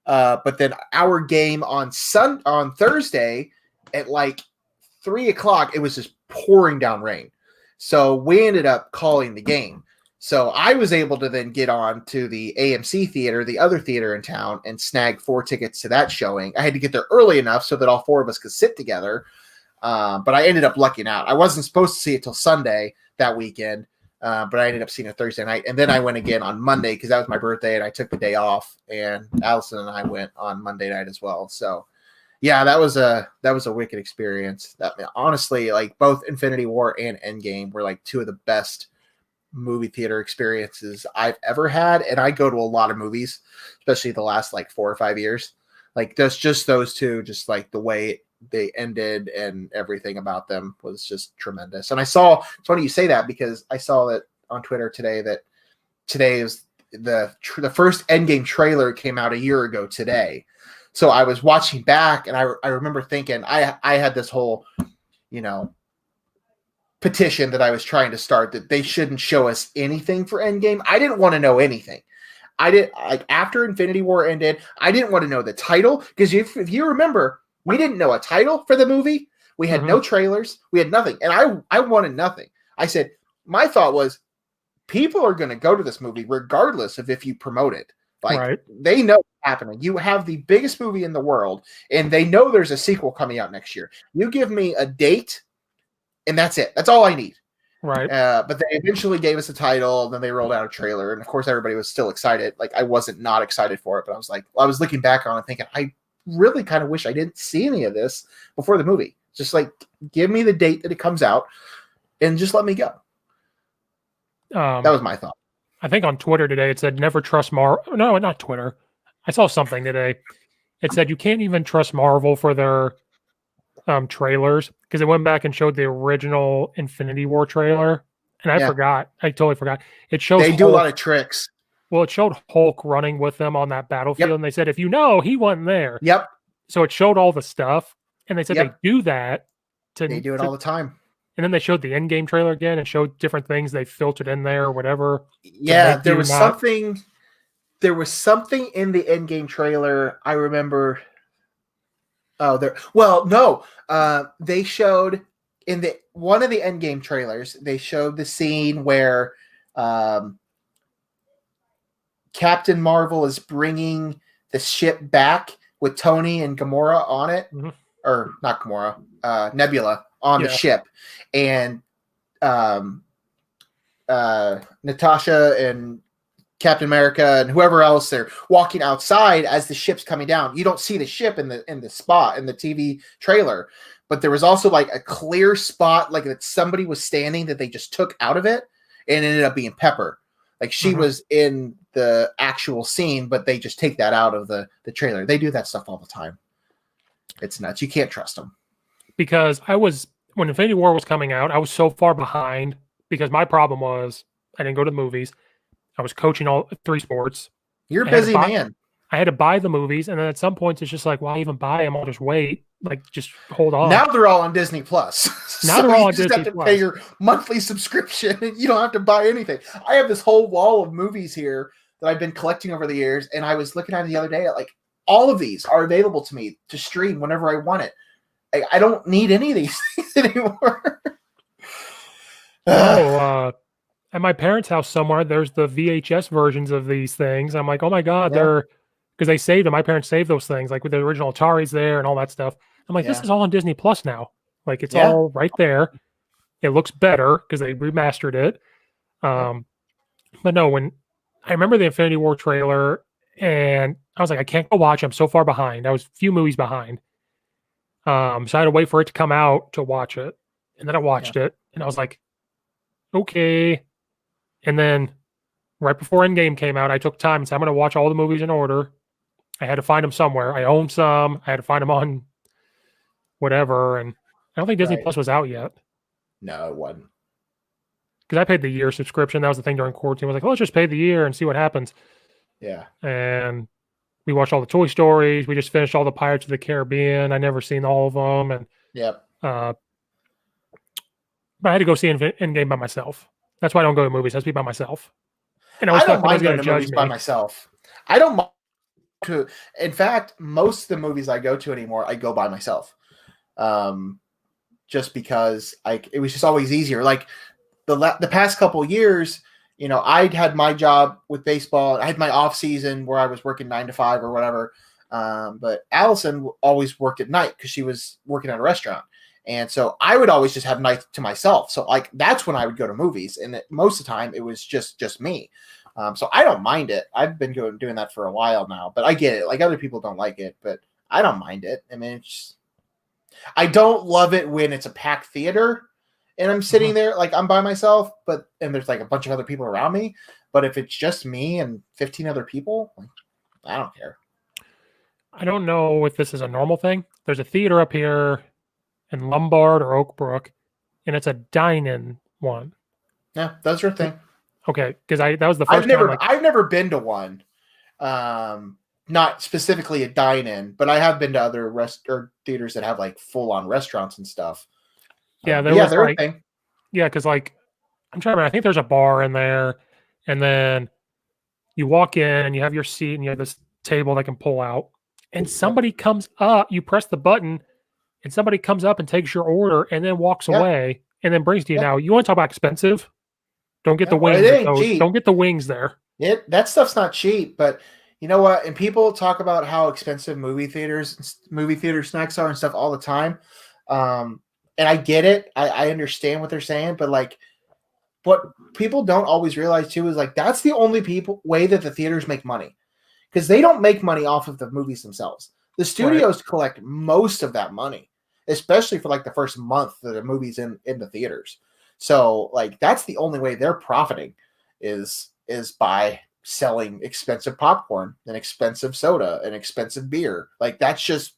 But then our game on Thursday at like 3:00, it was just pouring down rain. So we ended up calling the game. So I was able to then get on to the AMC theater, the other theater in town, and snag 4 tickets to that showing. I had to get there early enough so that all 4 of us could sit together. But I ended up lucking out. I wasn't supposed to see it till Sunday that weekend, but I ended up seeing it Thursday night. And then I went again on Monday because that was my birthday, and I took the day off. And Allison and I went on Monday night as well. So yeah, that was a wicked experience. That honestly, like both Infinity War and Endgame were like 2 of the best movie theater experiences I've ever had. And I go to a lot of movies, especially the last like 4 or 5 years. Like just those 2, just like the way they ended and everything about them was just tremendous. And it's funny you say that because I saw that on Twitter today that today is the first Endgame trailer came out a year ago today. So I was watching back, and I remember thinking I had this whole, petition that I was trying to start that they shouldn't show us anything for Endgame. I didn't want to know anything. After Infinity War ended, I didn't want to know the title because if you remember, we didn't know a title for the movie. We had no trailers. We had nothing. And I wanted nothing. I said, my thought was, people are going to go to this movie regardless of if you promote it. Like, they know what's happening. You have the biggest movie in the world, and they know there's a sequel coming out next year. You give me a date, and that's it. That's all I need. Right. But they eventually gave us a title, and then they rolled out a trailer, and of course everybody was still excited. Like, I wasn't not excited for it, but I was looking back on it thinking, I really kind of wish I didn't see any of this before the movie. Just like, give me the date that it comes out, and just let me go. That was my thought. I think on Twitter today it said never trust Marvel. No, not Twitter. I saw something today. It said you can't even trust Marvel for their trailers because they went back and showed the original Infinity War trailer, and I forgot. I totally forgot. It shows they do a lot of tricks. Well, it showed Hulk running with them on that battlefield, and they said, if you know, he wasn't there. Yep. So it showed all the stuff, and they said they do that. They do it all the time. And then they showed the Endgame trailer again and showed different things they filtered in there or whatever. Yeah, there was something. There was something in the Endgame trailer. I remember. Oh, there. Well, no. They showed in one of the Endgame trailers. They showed the scene where Captain Marvel is bringing the ship back with Tony and Gamora on it, or not Gamora, Nebula on the ship, and Natasha and Captain America and whoever else, they're walking outside as the ship's coming down. You don't see the ship in the spot in the TV trailer, but there was also like a clear spot, like that somebody was standing that they just took out of it, and it ended up being Pepper. Like she was in the actual scene, but they just take that out of the trailer. They do that stuff all the time. It's nuts. You can't trust them. Because when Infinity War was coming out, I was so far behind because my problem was I didn't go to the movies. I was coaching all 3 sports. You're a busy man. I had to buy the movies, and then at some points it's just like, why even buy them? I'll just wait. Like, just hold on. Now they're all on Disney Plus. Now they're all on Disney Plus. You just have to pay your monthly subscription, and you don't have to buy anything. I have this whole wall of movies here that I've been collecting over the years, and I was looking at it the other day. Like, all of these are available to me to stream whenever I want it. I don't need any of these things anymore. At my parents' house somewhere, there's the VHS versions of these things. I'm like, oh my God, they're because they saved them. My parents saved those things, like with the original Atari's there and all that stuff. I'm like, this is all on Disney Plus now. Like, it's all right there. It looks better because they remastered it. But no, when I remember the Infinity War trailer, and I was like, I can't go watch. I'm so far behind. I was a few movies behind. So I had to wait for it to come out to watch it. And then I watched it, and I was like, okay. And then right before Endgame came out, I took time and said, I'm going to watch all the movies in order. I had to find them somewhere. I owned some. I had to find them on whatever. And I don't think Disney Plus was out yet. No, it wasn't. Because I paid the year subscription. That was the thing during quarantine. I was like, let's just pay the year and see what happens. Yeah. And we watched all the Toy Stories. We just finished all the Pirates of the Caribbean. I never seen all of them. And but I had to go see Endgame by myself. That's why I don't go to movies. I have to be by myself. And I don't mind going to movies by myself. I don't mind to. In fact, most of the movies I go to anymore, I go by myself. Just because it was just always easier. Like the past couple years, you know, I'd had my job with baseball. I had my off season where I was working 9 to 5 or whatever. But Allison always worked at night because she was working at a restaurant. And so I would always just have nights to myself. So like, that's when I would go to movies. And most of the time it was just me. So I don't mind it. I've been doing that for a while now, but I get it. Like, other people don't like it, but I don't mind it. I mean, I don't love it when it's a packed theater and I'm sitting there, like I'm by myself, and there's like a bunch of other people around me. But if it's just me and 15 other people, like, I don't care. I don't know if this is a normal thing. There's a theater up here in Lombard or Oak Brook, and it's a dine-in one. Yeah, that's your thing. Okay, because that was the first time. I've never been to one, not specifically a dine-in, but I have been to other theaters that have like full-on restaurants and stuff. Yeah, they're a thing. Yeah, because like I'm trying to remember, I think there's a bar in there, and then you walk in and you have your seat and you have this table that can pull out, and somebody comes up. You press the button. and somebody comes up and takes your order and then walks Yeah. away and then brings to you. Yeah. Now, you want to talk about expensive? Don't get the well, wings. it ain't cheap. Don't get the wings there. That stuff's not cheap, but you know what? And people talk about how expensive movie theater snacks are and stuff all the time. And I get it. I understand what they're saying, but like, what people don't always realize too is like that's the only way that the theaters make money, because they don't make money off of the movies themselves. The studios collect most of that money, especially for like the first month that a movie's in the theaters. So like that's the only way they're profiting is by selling expensive popcorn and expensive soda and expensive beer. Like that's just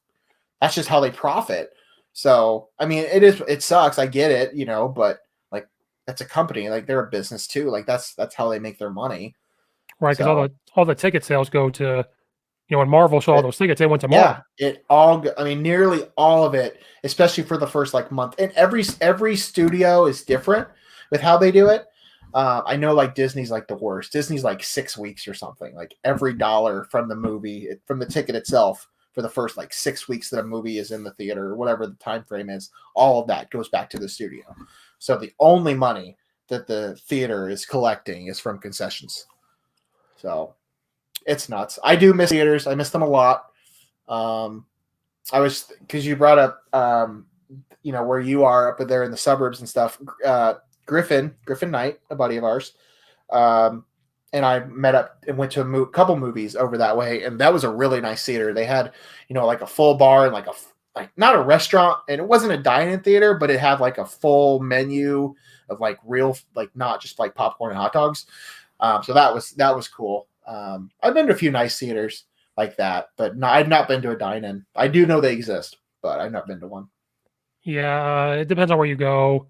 how they profit. So I mean, it sucks. I get it, you know, but like that's a company. Like they're a business too. Like that's how they make their money. Right, because all the ticket sales go to, you know, when Marvel saw all those tickets, they went to Marvel. Yeah, nearly all of it, especially for the first like month. And every studio is different with how they do it. I know like Disney's like the worst. Disney's like 6 weeks or something. Like every dollar from the movie, from the ticket itself, for the first like 6 weeks that a movie is in the theater or whatever the time frame is, all of that goes back to the studio. So the only money that the theater is collecting is from concessions. So it's nuts. I do miss theaters. I miss them a lot. Because you brought up, you know, where you are up there in the suburbs and stuff. Griffin Knight, a buddy of ours, and I met up and went to a couple movies over that way, and that was a really nice theater. They had, you know, like a full bar and like not a restaurant, and it wasn't a dine-in theater, but it had like a full menu of like real, like not just like popcorn and hot dogs. So that was cool. I've been to a few nice theaters like that, but I've not been to a dine-in. I do know they exist, but I've not been to one. Yeah, it depends on where you go.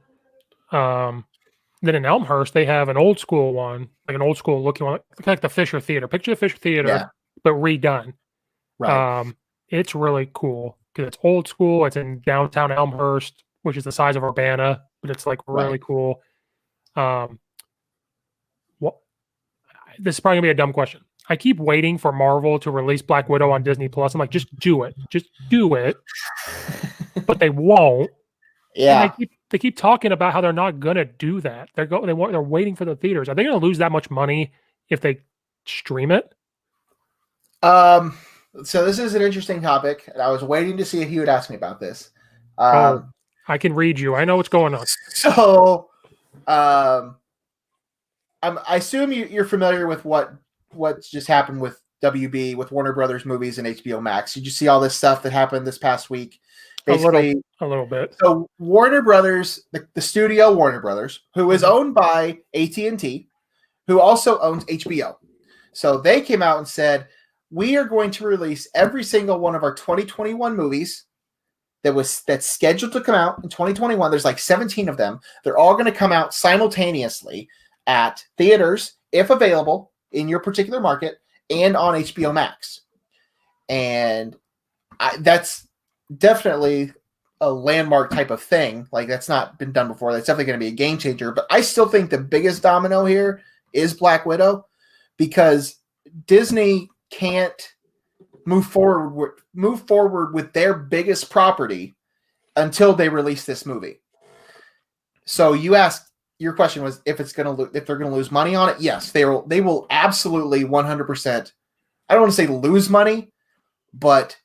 Then in Elmhurst, they have an old school one, like an old school looking one, like the Fisher Theater. Picture the Fisher Theater, but redone. Right. It's really cool because it's old school. It's in downtown Elmhurst, which is the size of Urbana, but it's like really cool. This is probably gonna be a dumb question. I keep waiting for Marvel to release Black Widow on Disney Plus. I'm like, just do it, but they won't. Yeah, and they keep talking about how they're not gonna do that. They're waiting for the theaters. Are they gonna lose that much money if they stream it? So this is an interesting topic, and I was waiting to see if you would ask me about this. I can read you. I know what's going on. So, I assume you're familiar with what's just happened with WB, with Warner Brothers movies and HBO Max. Did you see all this stuff that happened this past week? Basically, a little bit. So Warner Brothers, the studio Warner Brothers, who is owned by AT&T, who also owns HBO. So they came out and said, we are going to release every single one of our 2021 movies that's scheduled to come out in 2021. There's like 17 of them. They're all going to come out simultaneously at theaters, if available, in your particular market, and on HBO Max. And that's definitely a landmark type of thing. Like, that's not been done before. That's definitely going to be a game changer. But I still think the biggest domino here is Black Widow, because Disney can't move forward with their biggest property until they release this movie. So your question was if they're going to lose money on it. Yes, they will absolutely 100%. I don't want to say lose money, but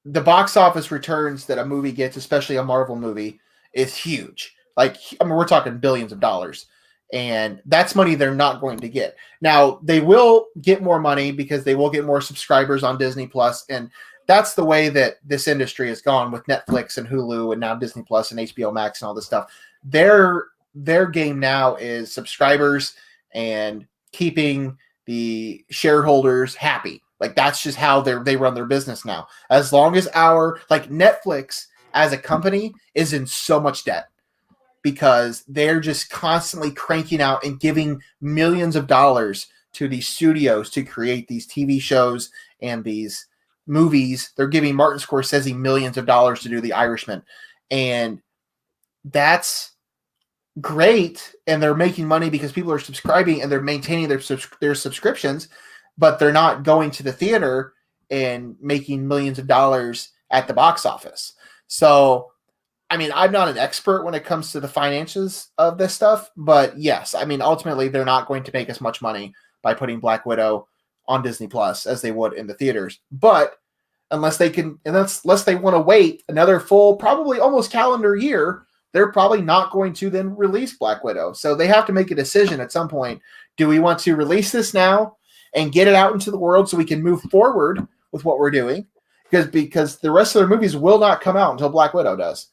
the box office returns that a movie gets, especially a Marvel movie, is huge. Like, I mean, we're talking billions of dollars, and that's money they're not going to get. Now, they will get more money because they will get more subscribers on Disney Plus, and that's the way that this industry has gone with Netflix and Hulu and now Disney Plus and HBO Max and all this stuff. Their game now is subscribers and keeping the shareholders happy. Like, that's just how they run their business now. As long as Netflix as a company is in so much debt because they're just constantly cranking out and giving millions of dollars to these studios to create these TV shows and these movies. They're giving Martin Scorsese millions of dollars to do The Irishman. And that's great. And they're making money because people are subscribing and they're maintaining their subscriptions, but they're not going to the theater and making millions of dollars at the box office. So, I mean, I'm not an expert when it comes to the finances of this stuff, but yes, I mean, ultimately they're not going to make as much money by putting Black Widow on Disney Plus as they would in the theaters. But unless they want to wait another full, probably almost calendar year, they're probably not going to then release Black Widow. So they have to make a decision at some point. Do we want to release this now and get it out into the world so we can move forward with what we're doing? Because the rest of their movies will not come out until Black Widow does.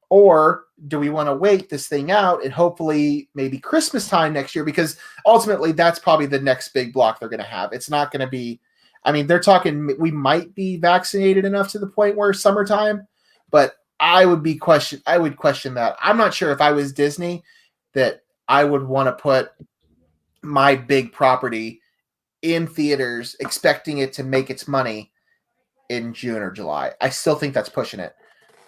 Or do we want to wait this thing out and hopefully maybe Christmas time next year? Because ultimately that's probably the next big block they're going to have. It's not going to be, I mean, they're talking, we might be vaccinated enough to the point where summertime, but I would question that. I'm not sure if I was Disney that I would want to put my big property in theaters expecting it to make its money in June or July. I still think that's pushing it.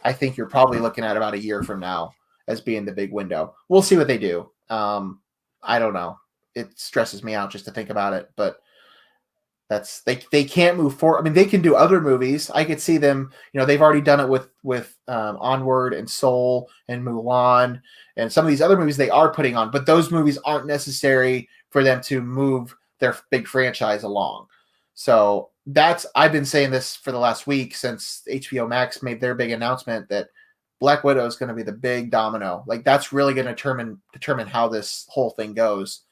I think you're probably looking at about a year from now as being the big window. We'll see what they do. I don't know. It stresses me out just to think about it, but they can't move forward. I mean, they can do other movies. I could see them, they've already done it with Onward and Soul and Mulan and some of these other movies they are putting on, but those movies aren't necessary for them to move their big franchise along. So I've been saying this for the last week since HBO Max made their big announcement that Black Widow is going to be the big domino. Like that's really going to determine how this whole thing goes.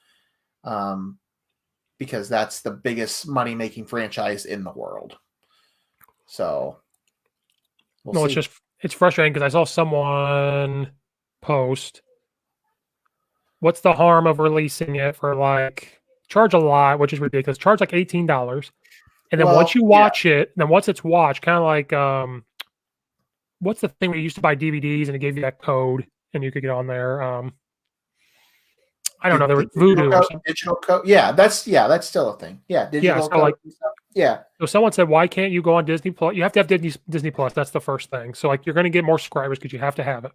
Because that's the biggest money-making franchise in the world. So, we'll see. It's frustrating because I saw someone post, what's the harm of releasing it for charge a lot, which is ridiculous. Charge like $18. And then once you watch it, then once it's watched, kind of like, what's the thing where you used to buy DVDs and it gave you that code and you could get on there? I don't know. There was Voodoo. Digital code. Yeah, that's still a thing. Yeah, digital code. So someone said, why can't you go on Disney Plus? You have to have Disney Plus. That's the first thing. So you're going to get more subscribers because you have to have it.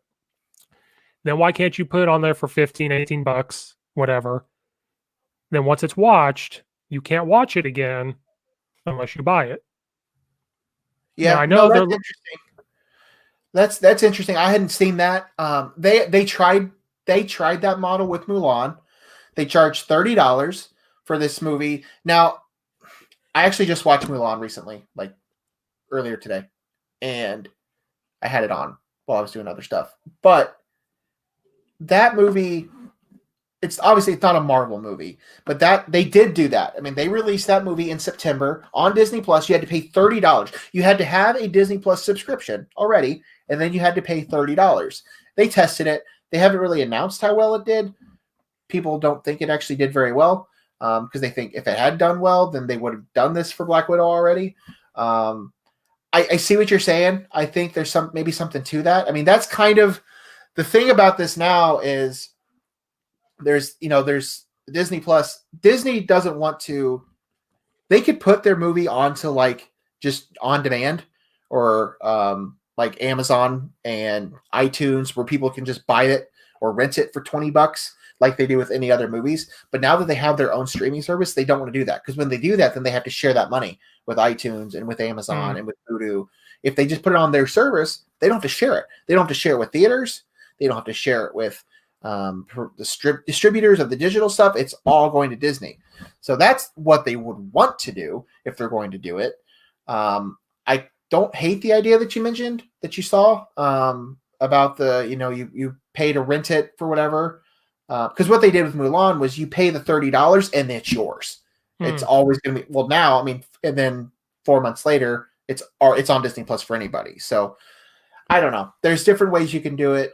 Then why can't you put it on there for $15, $18, whatever? Then once it's watched, you can't watch it again unless you buy it. Yeah, now, I know that's interesting. That's interesting. I hadn't seen that. They tried that model with Mulan. They charged $30 for this movie. Now, I actually just watched Mulan recently, like earlier today, and I had it on while I was doing other stuff. But that movie, it's not a Marvel movie, but that they did do that. I mean, they released that movie in September on Disney Plus. You had to pay $30. You had to have a Disney Plus subscription already, and then you had to pay $30. They tested it. They haven't really announced how well it did. People don't think it actually did very well because they think if it had done well, then they would have done this for Black Widow already. I see what you're saying. I think there's maybe something to that. I mean, that's kind of the thing about this now is there's Disney Plus. Disney doesn't want to. They could put their movie onto just on demand or like Amazon and iTunes where people can just buy it or rent it for $20 like they do with any other movies. But now that they have their own streaming service, they don't want to do that because when they do that, then they have to share that money with iTunes and with Amazon and with Voodoo. If they just put it on their service, they don't have to share it. They don't have to share it with theaters. They don't have to share it with the distributors of the digital stuff. It's all going to Disney. So that's what they would want to do if they're going to do it. I don't hate the idea that you mentioned that you saw about you pay to rent it for whatever. Because what they did with Mulan was you pay the $30 and it's yours. It's always going to be, well now, I mean, and then 4 months later, it's on Disney Plus for anybody. So I don't know. There's different ways you can do it.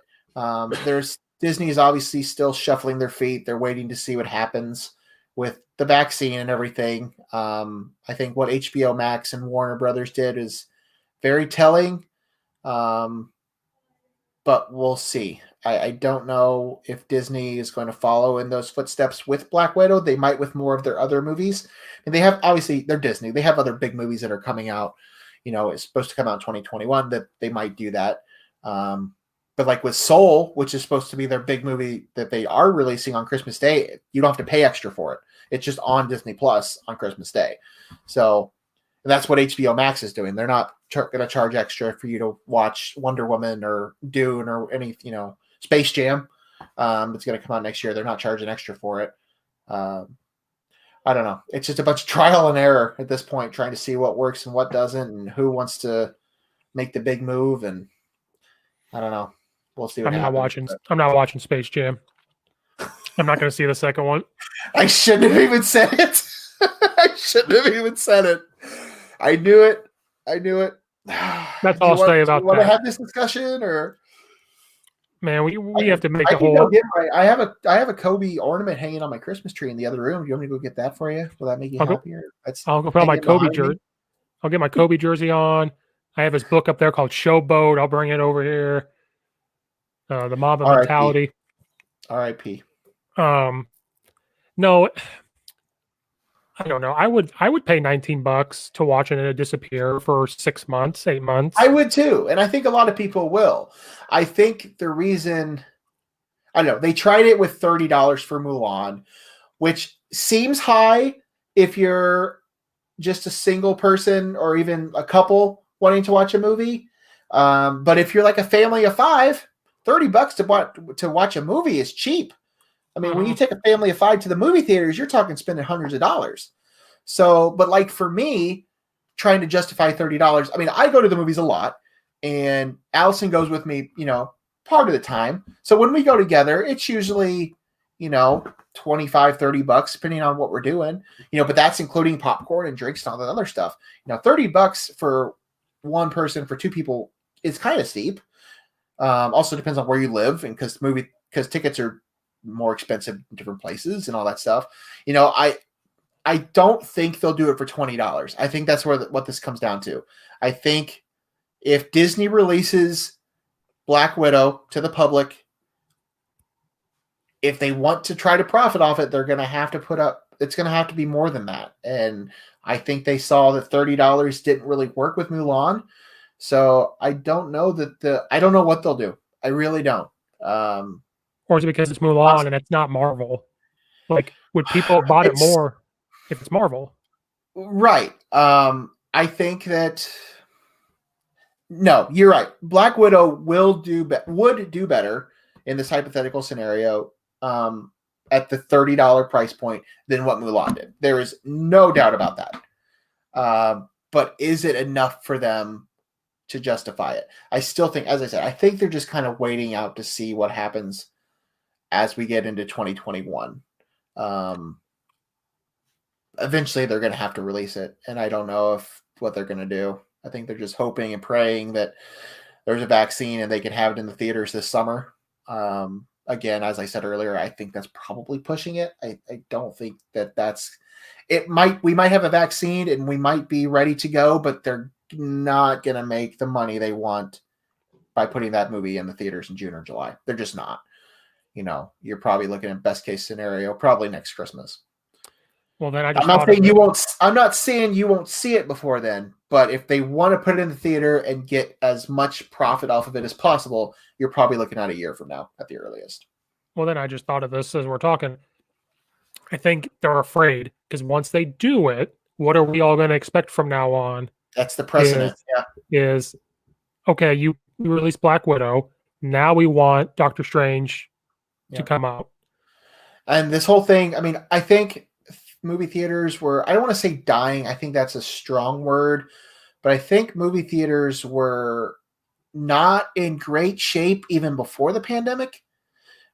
Disney is obviously still shuffling their feet. They're waiting to see what happens with the vaccine and everything. I think what HBO Max and Warner Brothers did is very telling. But we'll see. I don't know if Disney is going to follow in those footsteps with Black Widow. They might with more of their other movies. And they're Disney. They have other big movies that are coming out. It's supposed to come out in 2021 that they might do that. But like with Soul, which is supposed to be their big movie that they are releasing on Christmas Day, you don't have to pay extra for it. It's just on Disney Plus on Christmas Day. So that's what HBO Max is doing. They're not going to charge extra for you to watch Wonder Woman or Dune or any, Space Jam. It's going to come out next year. They're not charging extra for it. I don't know. It's just a bunch of trial and error at this point, trying to see what works and what doesn't, and who wants to make the big move. And I don't know. We'll see what happens. I'm not watching Space Jam. I'm not going to see the second one. I shouldn't have even said it. I shouldn't have even said it. I knew it. That's all I'll say about that. You want to have this discussion, or? Man, we have to make the whole. I have a Kobe ornament hanging on my Christmas tree in the other room. Do you want me to go get that for you? Will that make you happier? I'll go put on my Kobe jersey. I'll get my Kobe jersey on. I have his book up there called Showboat. I'll bring it over here. The Mob Mentality. R.I.P. No, I don't know. I would pay $19 to watch it disappear for 6 months, 8 months. I would too, and I think a lot of people will. I think the reason, I don't know, they tried it with $30 for Mulan, which seems high if you're just a single person or even a couple wanting to watch a movie. But if you're like a family of 5, $30 to watch a movie is cheap. I mean, when you take a family of 5 to the movie theaters, you're talking spending hundreds of dollars. So, but like for me, trying to justify $30, I mean, I go to the movies a lot, and Allison goes with me, part of the time. So when we go together, it's usually, $25, $30, depending on what we're doing, but that's including popcorn and drinks and all that other stuff. $30 for one person, for 2 people is kind of steep. Also depends on where you live, and because tickets are more expensive in different places and all that stuff. I don't think they'll do it for $20. I think that's what this comes down to. I think if Disney releases Black Widow to the public, if they want to try to profit off it, they're going to have to it's going to have to be more than that. And I think they saw that $30 didn't really work with Mulan. So I don't know I don't know what they'll do. I really don't. Or is it because it's Mulan and it's not Marvel? Like, would people have bought it more if it's Marvel? Right. I think that no, you're right. Black Widow would do better in this hypothetical scenario at the $30 price point than what Mulan did. There is no doubt about that. But is it enough for them to justify it? I still think, as I said, I think they're just kind of waiting out to see what happens as we get into 2021. Eventually they're going to have to release it, and I don't know what they're going to do. I think they're just hoping and praying that there's a vaccine and they can have it in the theaters this summer. Again, as I said earlier, I think that's probably pushing it. I don't think that's it. We might have a vaccine and we might be ready to go, but they're not going to make the money they want by putting that movie in the theaters in June or July. They're just not. You're probably looking at best case scenario, probably next Christmas. Well, then I'm not saying you won't. I'm not saying you won't see it before then. But if they want to put it in the theater and get as much profit off of it as possible, you're probably looking at a year from now at the earliest. Well, then I just thought of this as we're talking. I think they're afraid because once they do it, what are we all going to expect from now on? That's the precedent. Is okay. You release Black Widow. Now we want Doctor Strange to come out. And this whole thing, I mean, I think movie theaters were, I don't want to say dying. I think that's a strong word, but I think movie theaters were not in great shape even before the pandemic.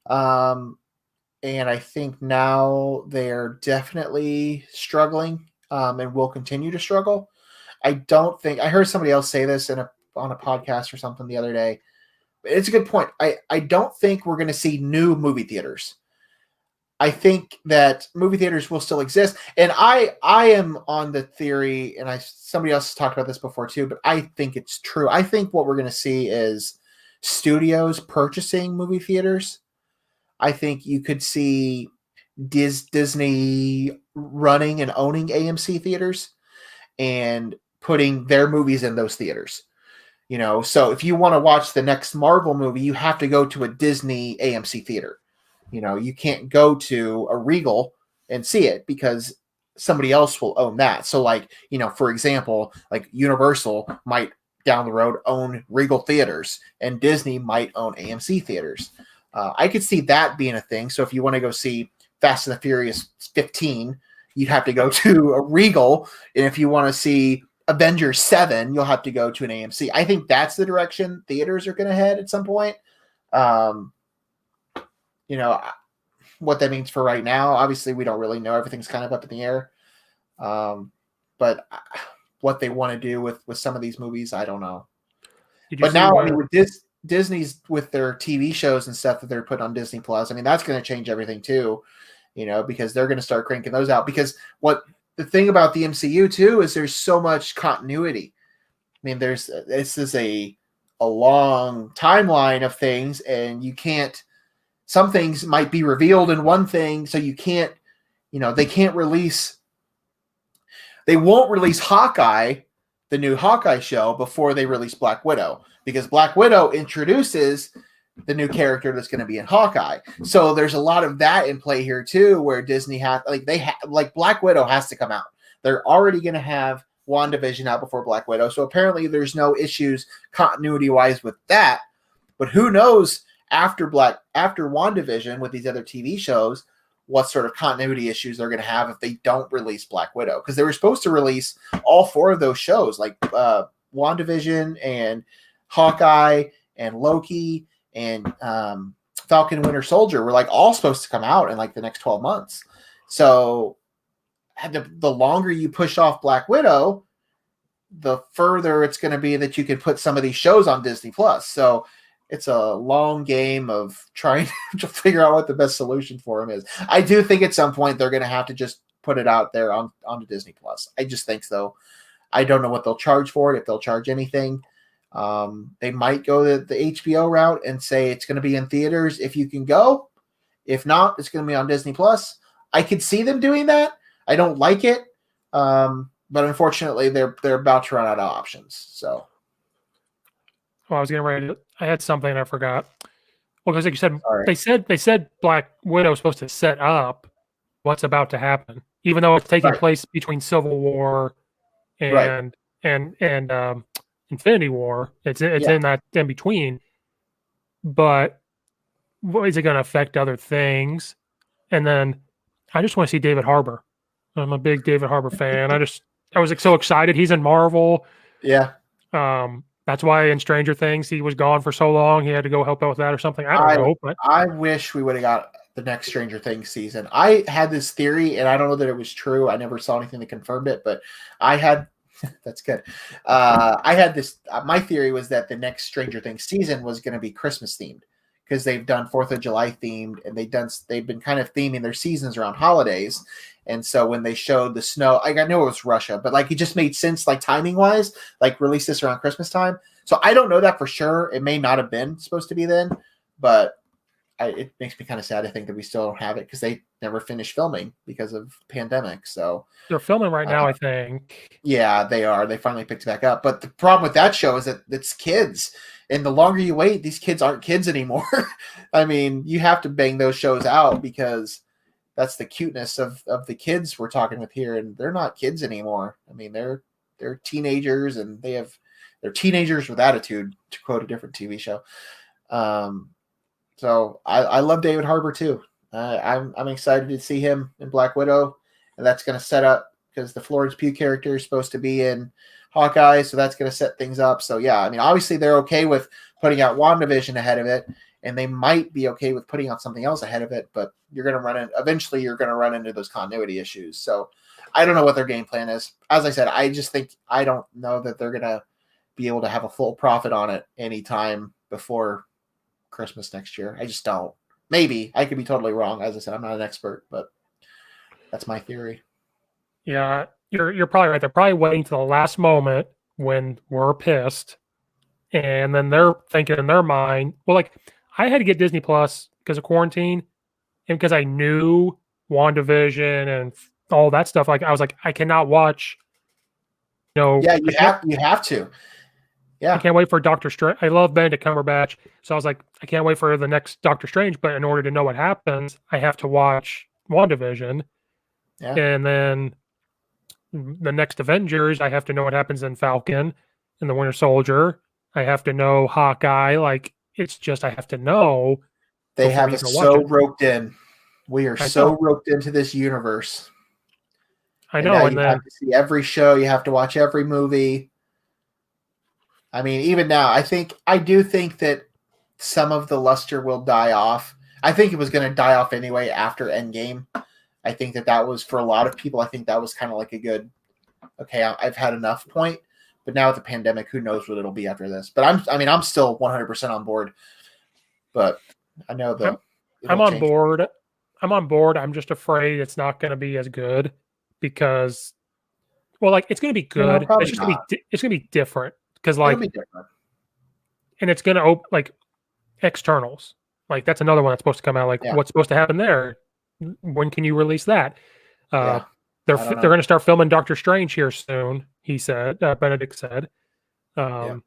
And I think now they're definitely struggling and will continue to struggle. I heard somebody else say this on a podcast or something the other day. It's a good point. I don't think we're going to see new movie theaters. I think that movie theaters will still exist. And I am on the theory, and somebody else has talked about this before too, but I think it's true. I think what we're going to see is studios purchasing movie theaters. I think you could see Disney running and owning AMC theaters and putting their movies in those theaters. So if you want to watch the next Marvel movie, you have to go to a Disney AMC theater. You can't go to a Regal and see it because somebody else will own that. So for example, like Universal might down the road own Regal theaters, and Disney might own AMC theaters. I could see that being a thing. So if you want to go see Fast and the Furious 15, you'd have to go to a Regal, and if you want to see Avengers 7, you'll have to go to an AMC. I think that's the direction theaters are going to head at some point. What that means for right now, obviously we don't really know. Everything's kind of up in the air. But what they want to do with some of these movies, I don't know. But now, with Disney's, with their TV shows and stuff that they're putting on Disney Plus, I mean, that's going to change everything too, because they're going to start cranking those out. Because the thing about the MCU too is there's so much continuity. I mean, this is a long timeline of things, and you can't. Some things might be revealed in one thing, so you can't. They can't release. They won't release Hawkeye, the new Hawkeye show, before they release Black Widow, because Black Widow introduces the new character that's going to be in Hawkeye. So there's a lot of that in play here too, where Disney Black Widow has to come out. They're already going to have WandaVision out before Black Widow. So apparently there's no issues continuity wise with that, but who knows after WandaVision with these other TV shows, what sort of continuity issues they're going to have if they don't release Black Widow. Because they were supposed to release all 4 of those shows, like WandaVision and Hawkeye and Loki and Falcon and Winter Soldier were all supposed to come out in the next 12 months. So the longer you push off Black Widow, the further it's going to be that you can put some of these shows on Disney Plus. So it's a long game of trying to figure out what the best solution for them is. I do think at some point they're going to have to just put it out there onto Disney Plus. I just think so. I don't know what they'll charge for it, if they'll charge anything. They might go the HBO route and say it's going to be in theaters if you can go. If not, it's going to be on Disney Plus. I could see them doing that. I don't like it, but unfortunately, they're about to run out of options. So. Well, I was getting ready to. I had something I forgot. Well, because like you said, they said Black Widow is supposed to set up what's about to happen, even though it's taking place between Civil War and Infinity War. It's in that in between. But is it going to affect other things? And then I just want to see David Harbour. I'm a big David Harbour fan. I was so excited. He's in Marvel. Yeah. That's why in Stranger Things he was gone for so long. He had to go help out with that or something. I don't know. But I wish we would have got the next Stranger Things season. I had this theory, and I don't know that it was true. I never saw anything that confirmed it, but I had. That's good. I had this. My theory was that the next Stranger Things season was going to be Christmas themed, because they've done 4th of July themed, and they've been kind of theming their seasons around holidays. And so when they showed the snow, I know it was Russia, but it just made sense, timing wise, release this around Christmas time. So I don't know that for sure. It may not have been supposed to be then, but it makes me kind of sad to think that we still don't have it, because they never finished filming because of pandemic. So they're filming right now, I think. Yeah, they are. They finally picked it back up. But the problem with that show is that it's kids. And the longer you wait, these kids aren't kids anymore. I mean, you have to bang those shows out, because that's the cuteness of the kids we're talking with here. And they're not kids anymore. I mean, they're teenagers, and they're teenagers with attitude, to quote a different TV show. So I love David Harbour too. I'm excited to see him in Black Widow, and that's going to set up, because the Florence Pugh character is supposed to be in Hawkeye, so that's going to set things up. So yeah, I mean, obviously they're okay with putting out WandaVision ahead of it, and they might be okay with putting out something else ahead of it, but eventually you're going to run into those continuity issues. So I don't know what their game plan is. As I said, I don't know that they're going to be able to have a full profit on it anytime before Christmas next year. I just don't. Maybe. I could be totally wrong. As I said, I'm not an expert, but that's my theory. Yeah, you're probably right. They're probably waiting to the last moment when we're pissed, and then they're thinking in their mind, well, I had to get Disney Plus because of quarantine, and because I knew WandaVision and all that stuff. I was like, I cannot watch. Yeah, you have to. Yeah, I can't wait for Doctor Strange. I love Benedict Cumberbatch, so I was like, I can't wait for the next Doctor Strange. But in order to know what happens, I have to watch WandaVision, and then the next Avengers, I have to know what happens in Falcon, and the Winter Soldier. I have to know Hawkeye. Like, it's just I have to know They before have you us go watch so it. roped in. We are I so know. roped into this universe. I And now know. And you have then to see every show. You have to watch every movie. I mean, even now, I do think that some of the luster will die off. I think it was going to die off anyway after Endgame. I think that was, for a lot of people, I think that was kind of like a good, okay, I've had enough point. But now with the pandemic, who knows what it'll be after this. But I'm still 100% on board. But I know I'm it'll on change. board. I'm on board. I'm just afraid it's not going to be as good because, well, like it's going to be No, good. It's probably just going to not. be it's going to be different because It'll like, be different. and it's going to like externals. Like that's another one that's supposed to come out. Like Yeah. what's supposed to happen there? When can you release that? Uh, Yeah. they're I don't know. they're going to start filming Doctor Strange here soon. He said. Benedict said. Yeah.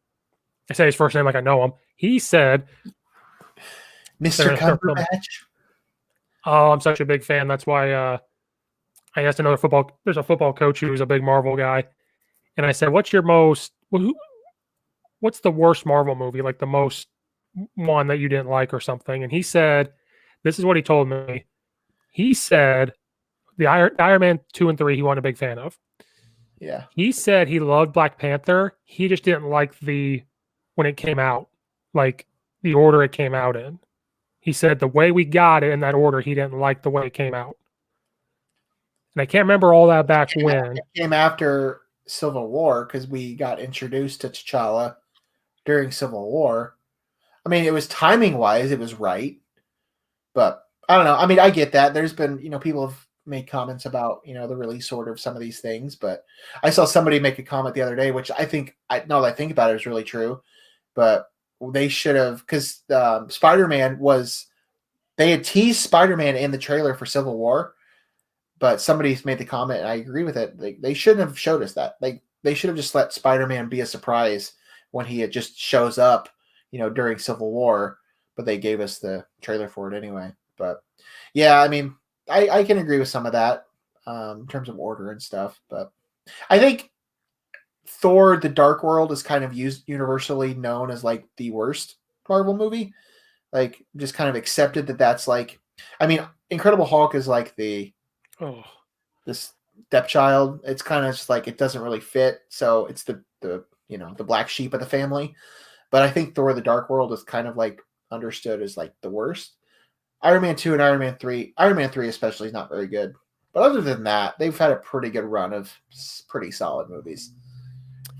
I say his first name like I know him. He said they're Mr. going to start filming. Cumberbatch. Oh, I'm such a big fan. That's why I asked another football. There's a football coach who's a big Marvel guy, and I said, "What's your most? What's the worst Marvel movie? Like the most one that you didn't like or something?" And he said, "This is what he told me. He said the Iron Man 2 and 3 he wasn't a big fan of. Yeah. He said he loved Black Panther. He just didn't like when it came out, like the order it came out in. He said the way we got it in that order, he didn't like the way it came out. And I can't remember all that back when. It came after Civil War because we got introduced to T'Challa during Civil War. I mean, it was timing wise, it was right, but I don't know. I mean, I get that. There's been, people have made comments about, the release order of some of these things, but I saw somebody make a comment the other day, which now that I think about it, is really true. But they should have, because Spider-Man they had teased Spider-Man in the trailer for Civil War, but somebody's made the comment, and I agree with it. They shouldn't have showed us that. They should have just let Spider-Man be a surprise when he just shows up, during Civil War, but they gave us the trailer for it anyway. But yeah, I mean, I can agree with some of that in terms of order and stuff, but I think Thor: The Dark World is kind of universally known as like the worst Marvel movie. Like, just kind of accepted that's like, I mean, Incredible Hulk is like this stepchild. It's kind of just like it doesn't really fit, so it's the black sheep of the family. But I think Thor: The Dark World is kind of like understood as like the worst. Iron Man 2 and Iron Man 3 especially is not very good. But other than that, they've had a pretty good run of pretty solid movies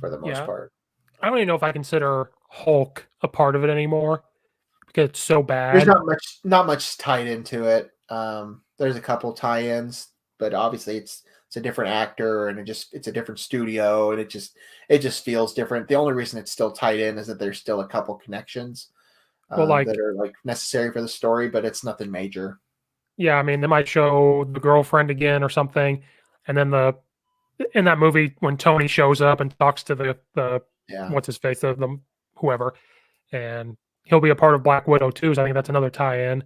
for the most part. I don't even know if I consider Hulk a part of it anymore because it's so bad. There's not much tied into it. There's a couple tie-ins, but obviously it's a different actor and it's a different studio, and it just feels different. The only reason it's still tied in is that there's still a couple connections that are like necessary for the story, but it's nothing major. Yeah, I mean, they might show the girlfriend again or something, and then in that movie when Tony shows up and talks to the what's his face, the whoever, and he'll be a part of Black Widow too. So I think that's another tie-in.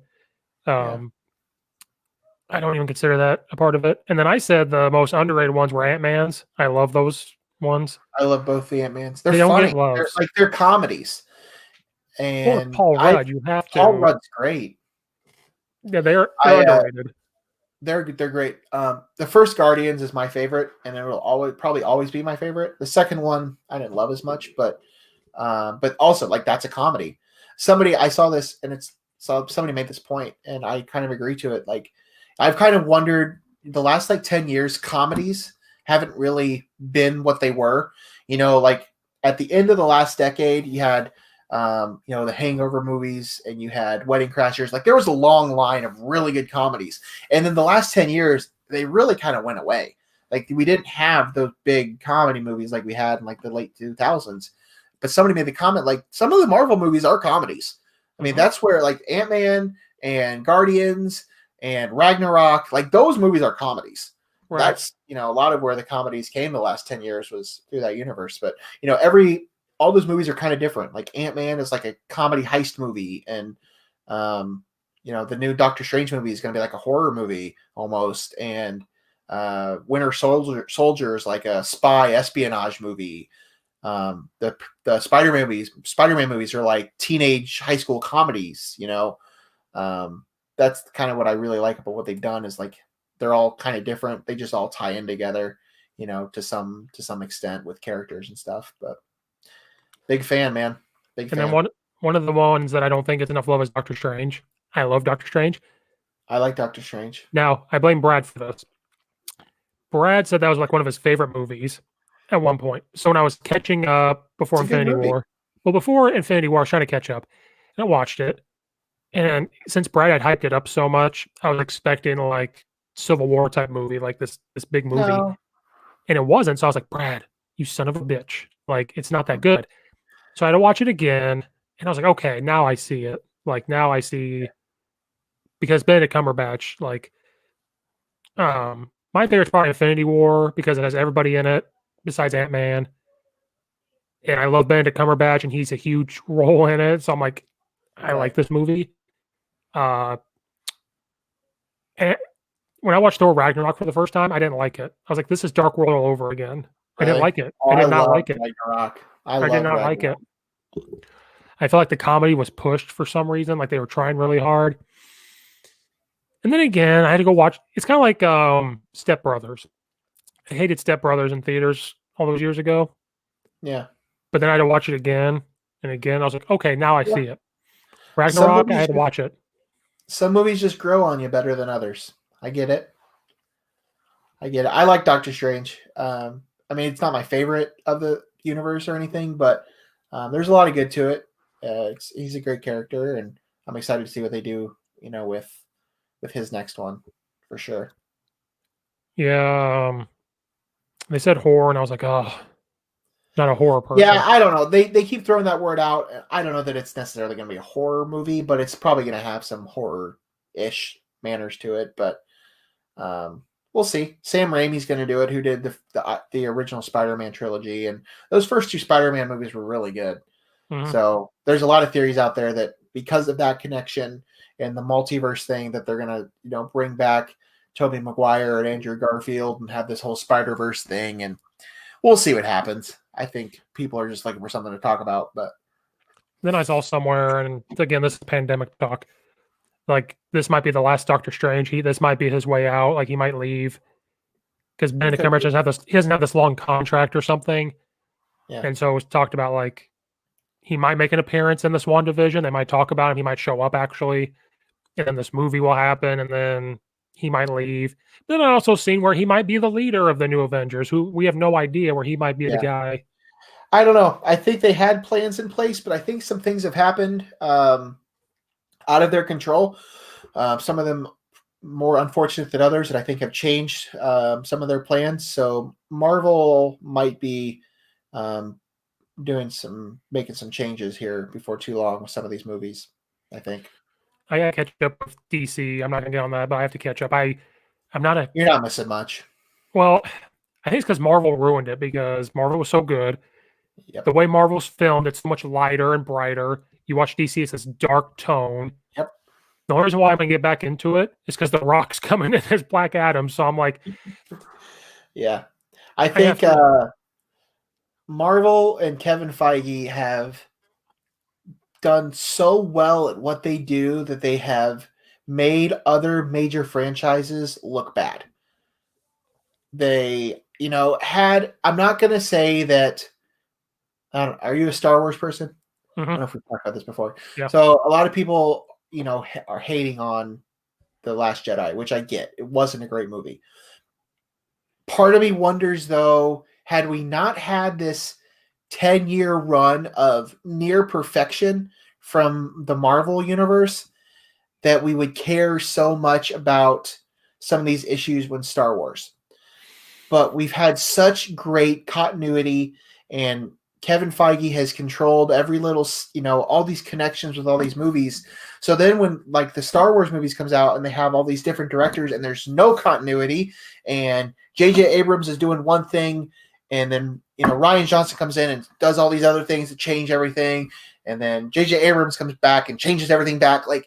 I don't even consider that a part of it. And then I said the most underrated ones were Ant-Man's. I love those ones. I love both the Ant-Mans. They They're funny. Get love. They're comedies. And Paul Rudd, you have to. Paul Rudd's great. Yeah, they're underrated. They're great. The first Guardians is my favorite, and it will probably always be my favorite. The second one I didn't love as much, but also like that's a comedy. I saw this, and somebody made this point, and I kind of agree to it. Like, I've kind of wondered the last like 10 years, comedies haven't really been what they were. Like at the end of the last decade, you had the Hangover movies, and you had Wedding Crashers. Like, there was a long line of really good comedies. And then the last 10 years, they really kind of went away. Like, we didn't have those big comedy movies like we had in like the late 2000s. But somebody made the comment, like, some of the Marvel movies are comedies. I mean, that's where like Ant-Man and Guardians and Ragnarok, like those movies are comedies. Right. That's, a lot of where the comedies came the last 10 years was through that universe. But, all those movies are kind of different. Like Ant-Man is like a comedy heist movie, and the new Doctor Strange movie is going to be like a horror movie almost, and Winter Soldier is like a spy espionage movie. The Spider-Man movies are like teenage high school comedies, you know. That's kind of what I really like about what they've done is like they're all kind of different. They just all tie in together, you know, to some extent with characters and stuff. But big fan, man. Big fan. And then one of the ones that I don't think gets enough love is Doctor Strange. I love Doctor Strange. I like Doctor Strange. Now, I blame Brad for this. Brad said that was like one of his favorite movies at one point. So when I was catching up before Infinity War, before Infinity War, I was trying to catch up, and I watched it. And since Brad had hyped it up so much, I was expecting like Civil War type movie, like this big movie, and it wasn't. So I was like, Brad, you son of a bitch! Like it's not that good. So I had to watch it again, and I was like, okay, now I see it. Like now I see because Benedict Cumberbatch, like, my favorite's probably Infinity War because it has everybody in it besides Ant-Man. And I love Benedict Cumberbatch, and he's a huge role in it. So I'm like, I like this movie. And when I watched Thor Ragnarok for the first time, I didn't like it. I was like, this is Dark World all over again. I didn't like it. I did not like it. I did not like it. I felt like the comedy was pushed for some reason, like they were trying really hard. And then again, I had to go watch. It's kind of like Step Brothers. I hated Step Brothers in theaters all those years ago. Yeah. But then I had to watch it again and again. I was like, okay, now I see it. Ragnarok, I had to watch it. Some movies just grow on you better than others. I get it. I like Doctor Strange. I mean, it's not my favorite of the universe or anything, but there's a lot of good to it. He's a great character, and I'm excited to see what they do, you know, with his next one for sure. Yeah. They said horror, and I was like, oh, not a horror person. Yeah, I don't know. They keep throwing that word out. I don't know that it's necessarily going to be a horror movie, but it's probably going to have some horror-ish manners to it. But we'll see. Sam Raimi's going to do it, who did the original Spider-Man trilogy, and those first two Spider-Man movies were really good. Mm-hmm. So there's a lot of theories out there that because of that connection and the multiverse thing, that they're going to, you know, bring back Tobey Maguire and Andrew Garfield and have this whole Spider-Verse thing, and we'll see what happens. I think people are just looking for something to talk about. But then I saw somewhere, and again, this is pandemic talk, like this might be the last Doctor Strange. This might be his way out. Like he might leave because Benedict Cumberbatch doesn't have this. He doesn't have this long contract or something. Yeah. And so it was talked about like he might make an appearance in this WandaVision. They might talk about him. He might show up actually, and then this movie will happen, and then he might leave. Then I also seen where he might be the leader of the new Avengers, who we have no idea where he might be the guy. I don't know. I think they had plans in place, but I think some things have happened out of their control. Some of them more unfortunate than others, that I think have changed some of their plans. So Marvel might be making some changes here before too long with some of these movies, I think. I gotta catch up with DC. I'm not gonna get on that, but I have to catch up. I'm not a. You're not missing much. Well, I think it's because Marvel ruined it because Marvel was so good. Yep. The way Marvel's filmed, it's so much lighter and brighter. You watch DC, it's this dark tone. Yep. The only reason why I'm gonna get back into it is because The Rock's coming in as Black Adam. So I'm like, yeah, I think Marvel and Kevin Feige have done so well at what they do that they have made other major franchises look bad. They, you know, I'm not going to say that, are you a Star Wars person? Mm-hmm. I don't know if we've talked about this before. Yeah. So a lot of people, you know, are hating on The Last Jedi, which I get. It wasn't a great movie. Part of me wonders, though, had we not had this 10-year run of near perfection from the Marvel universe, that we would care so much about some of these issues when Star Wars. But we've had such great continuity, and Kevin Feige has controlled every little, you know, all these connections with all these movies. So then when like the Star Wars movies comes out and they have all these different directors and there's no continuity, and J.J. Abrams is doing one thing, and then, you know, Rian Johnson comes in and does all these other things to change everything. And then J.J. Abrams comes back and changes everything back. Like,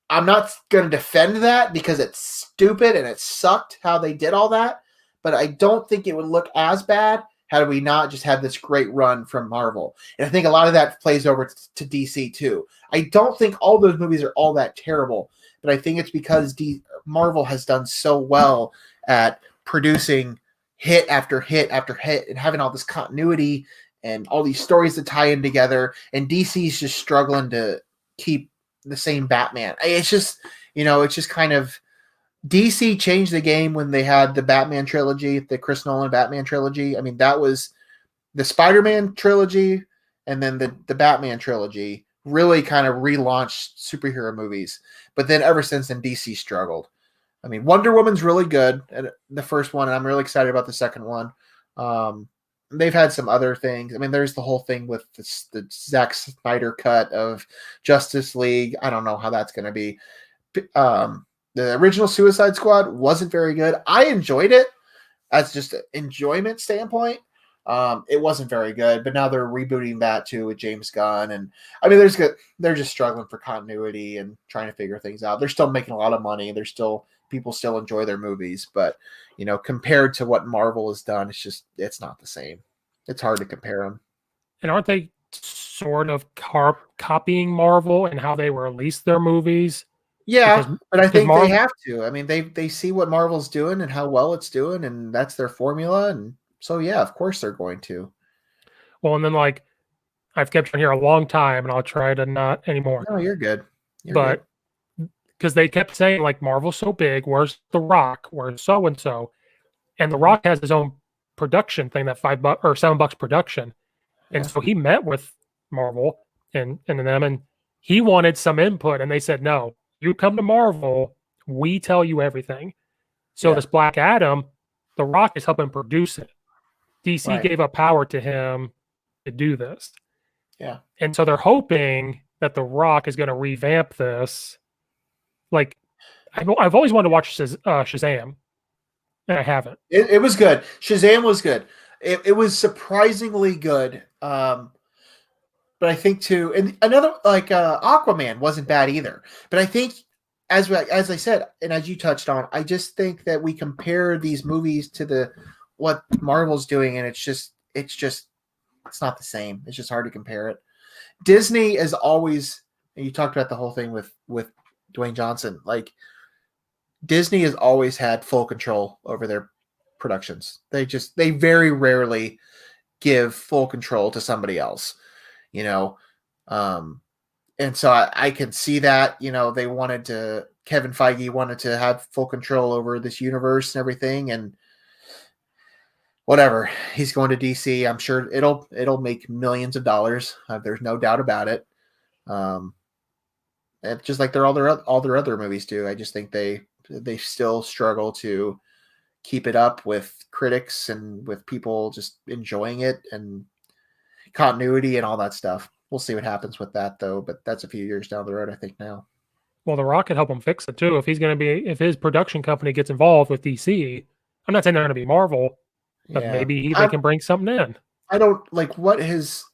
I'm not going to defend that because it's stupid and it sucked how they did all that. But I don't think it would look as bad had we not just had this great run from Marvel. And I think a lot of that plays over to DC too. I don't think all those movies are all that terrible, but I think it's because Marvel has done so well at producing hit after hit after hit and having all this continuity and all these stories that tie in together. And DC's just struggling to keep the same Batman. It's just, it's just kind of, DC changed the game when they had the Batman trilogy, the Chris Nolan Batman trilogy. I mean, that was the Spider-Man trilogy, and then the Batman trilogy really kind of relaunched superhero movies. But then ever since then, DC struggled. I mean, Wonder Woman's really good, the first one, and I'm really excited about the second one. They've had some other things. I mean, there's the whole thing with the Zack Snyder cut of Justice League. I don't know how that's going to be. The original Suicide Squad wasn't very good. I enjoyed it as just an enjoyment standpoint. It wasn't very good, but now they're rebooting that too with James Gunn. And I mean, they're just struggling for continuity and trying to figure things out. They're still making a lot of money. People still enjoy their movies, but compared to what Marvel has done, it's not the same. It's hard to compare them. And aren't they sort of copying Marvel and how they release their movies? Yeah, but I think they have to. I mean, they see what Marvel's doing and how well it's doing, and that's their formula. And so, yeah, of course they're going to. Well, and then I've kept you on here a long time, and I'll try to not anymore. No, you're good. But because they kept saying Marvel's so big, where's The Rock? Where's so and so? And The Rock has his own production thing, that $5 or $7 production, and so he met with Marvel and them, and he wanted some input, and they said no. You come to Marvel, we tell you everything. So this Black Adam, The Rock is helping produce it. DC gave up power to him to do this. Yeah. And so they're hoping that The Rock is going to revamp this. I've always wanted to watch Shazam, and I haven't. It was good. Shazam was good. It was surprisingly good. But I think too, and another Aquaman wasn't bad either. But I think, as I said, and as you touched on, I just think that we compare these movies to what Marvel's doing, and it's not the same. It's just hard to compare it. Disney is always, and you talked about the whole thing with Dwayne Johnson. Disney has always had full control over their productions. They very rarely give full control to somebody else. And so I can see that, Kevin Feige wanted to have full control over this universe and everything, and whatever, he's going to DC. I'm sure it'll make millions of dollars. There's no doubt about it. It's just like all their other movies do. I just think they still struggle to keep it up with critics and with people just enjoying it and continuity and all that stuff. We'll see what happens with that though, but that's a few years down the road, I think now. Well, The Rock could help him fix it too. If his production company gets involved with DC, I'm not saying they're going to be Marvel, but maybe they can bring something in. I don't what has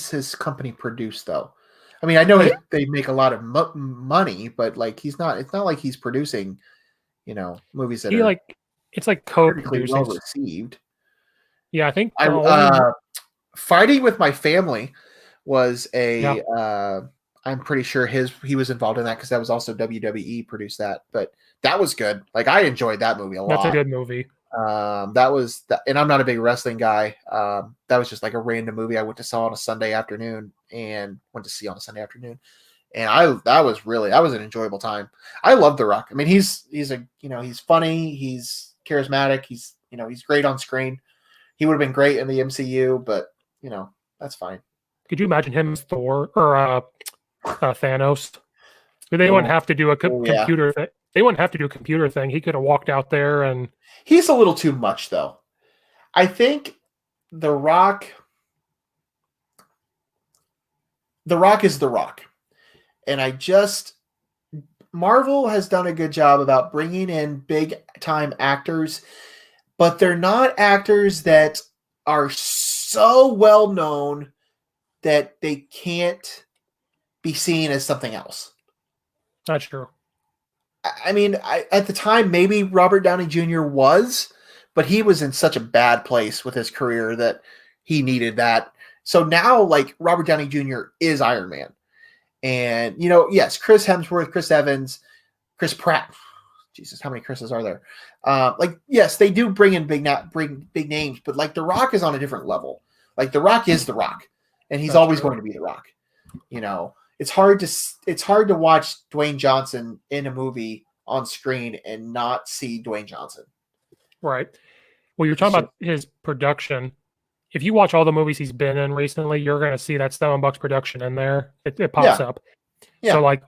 his company produced though? I mean, I know they make a lot of money, but it's not like he's producing, movies that are it's co-producing, well received. Yeah, I think Fighting with My Family was I'm pretty sure he was involved in that because that was also WWE produced that, but that was good. I enjoyed that movie a lot. That's a good movie. That was and I'm not a big wrestling guy. That was just a random movie I went to see on a Sunday afternoon, and that was an enjoyable time. I love The Rock. I mean, he's funny, he's charismatic, he's great on screen. He would have been great in the MCU, but that's fine. Could you imagine him as Thor or Thanos? They wouldn't have to do a computer thing. They wouldn't have to do a computer thing. He could have walked out there and... He's a little too much, though. I think The Rock is The Rock. And Marvel has done a good job about bringing in big-time actors, but they're not actors that are so well-known that they can't be seen as something else. That's true. I mean, at the time, maybe Robert Downey Jr. was, but he was in such a bad place with his career that he needed that. So now, like, Robert Downey Jr. is Iron Man. And, yes, Chris Hemsworth, Chris Evans, Chris Pratt. Jesus, how many Chris's are there? Yes, they do bring big names, but like The Rock is on a different level. Like The Rock is The Rock, and he's always going to be The Rock. It's hard to watch Dwayne Johnson in a movie on screen and not see Dwayne Johnson. Right. Well, you're talking about his production. If you watch all the movies he's been in recently, you're going to see that Bucks production in there. It pops up. Yeah. So like,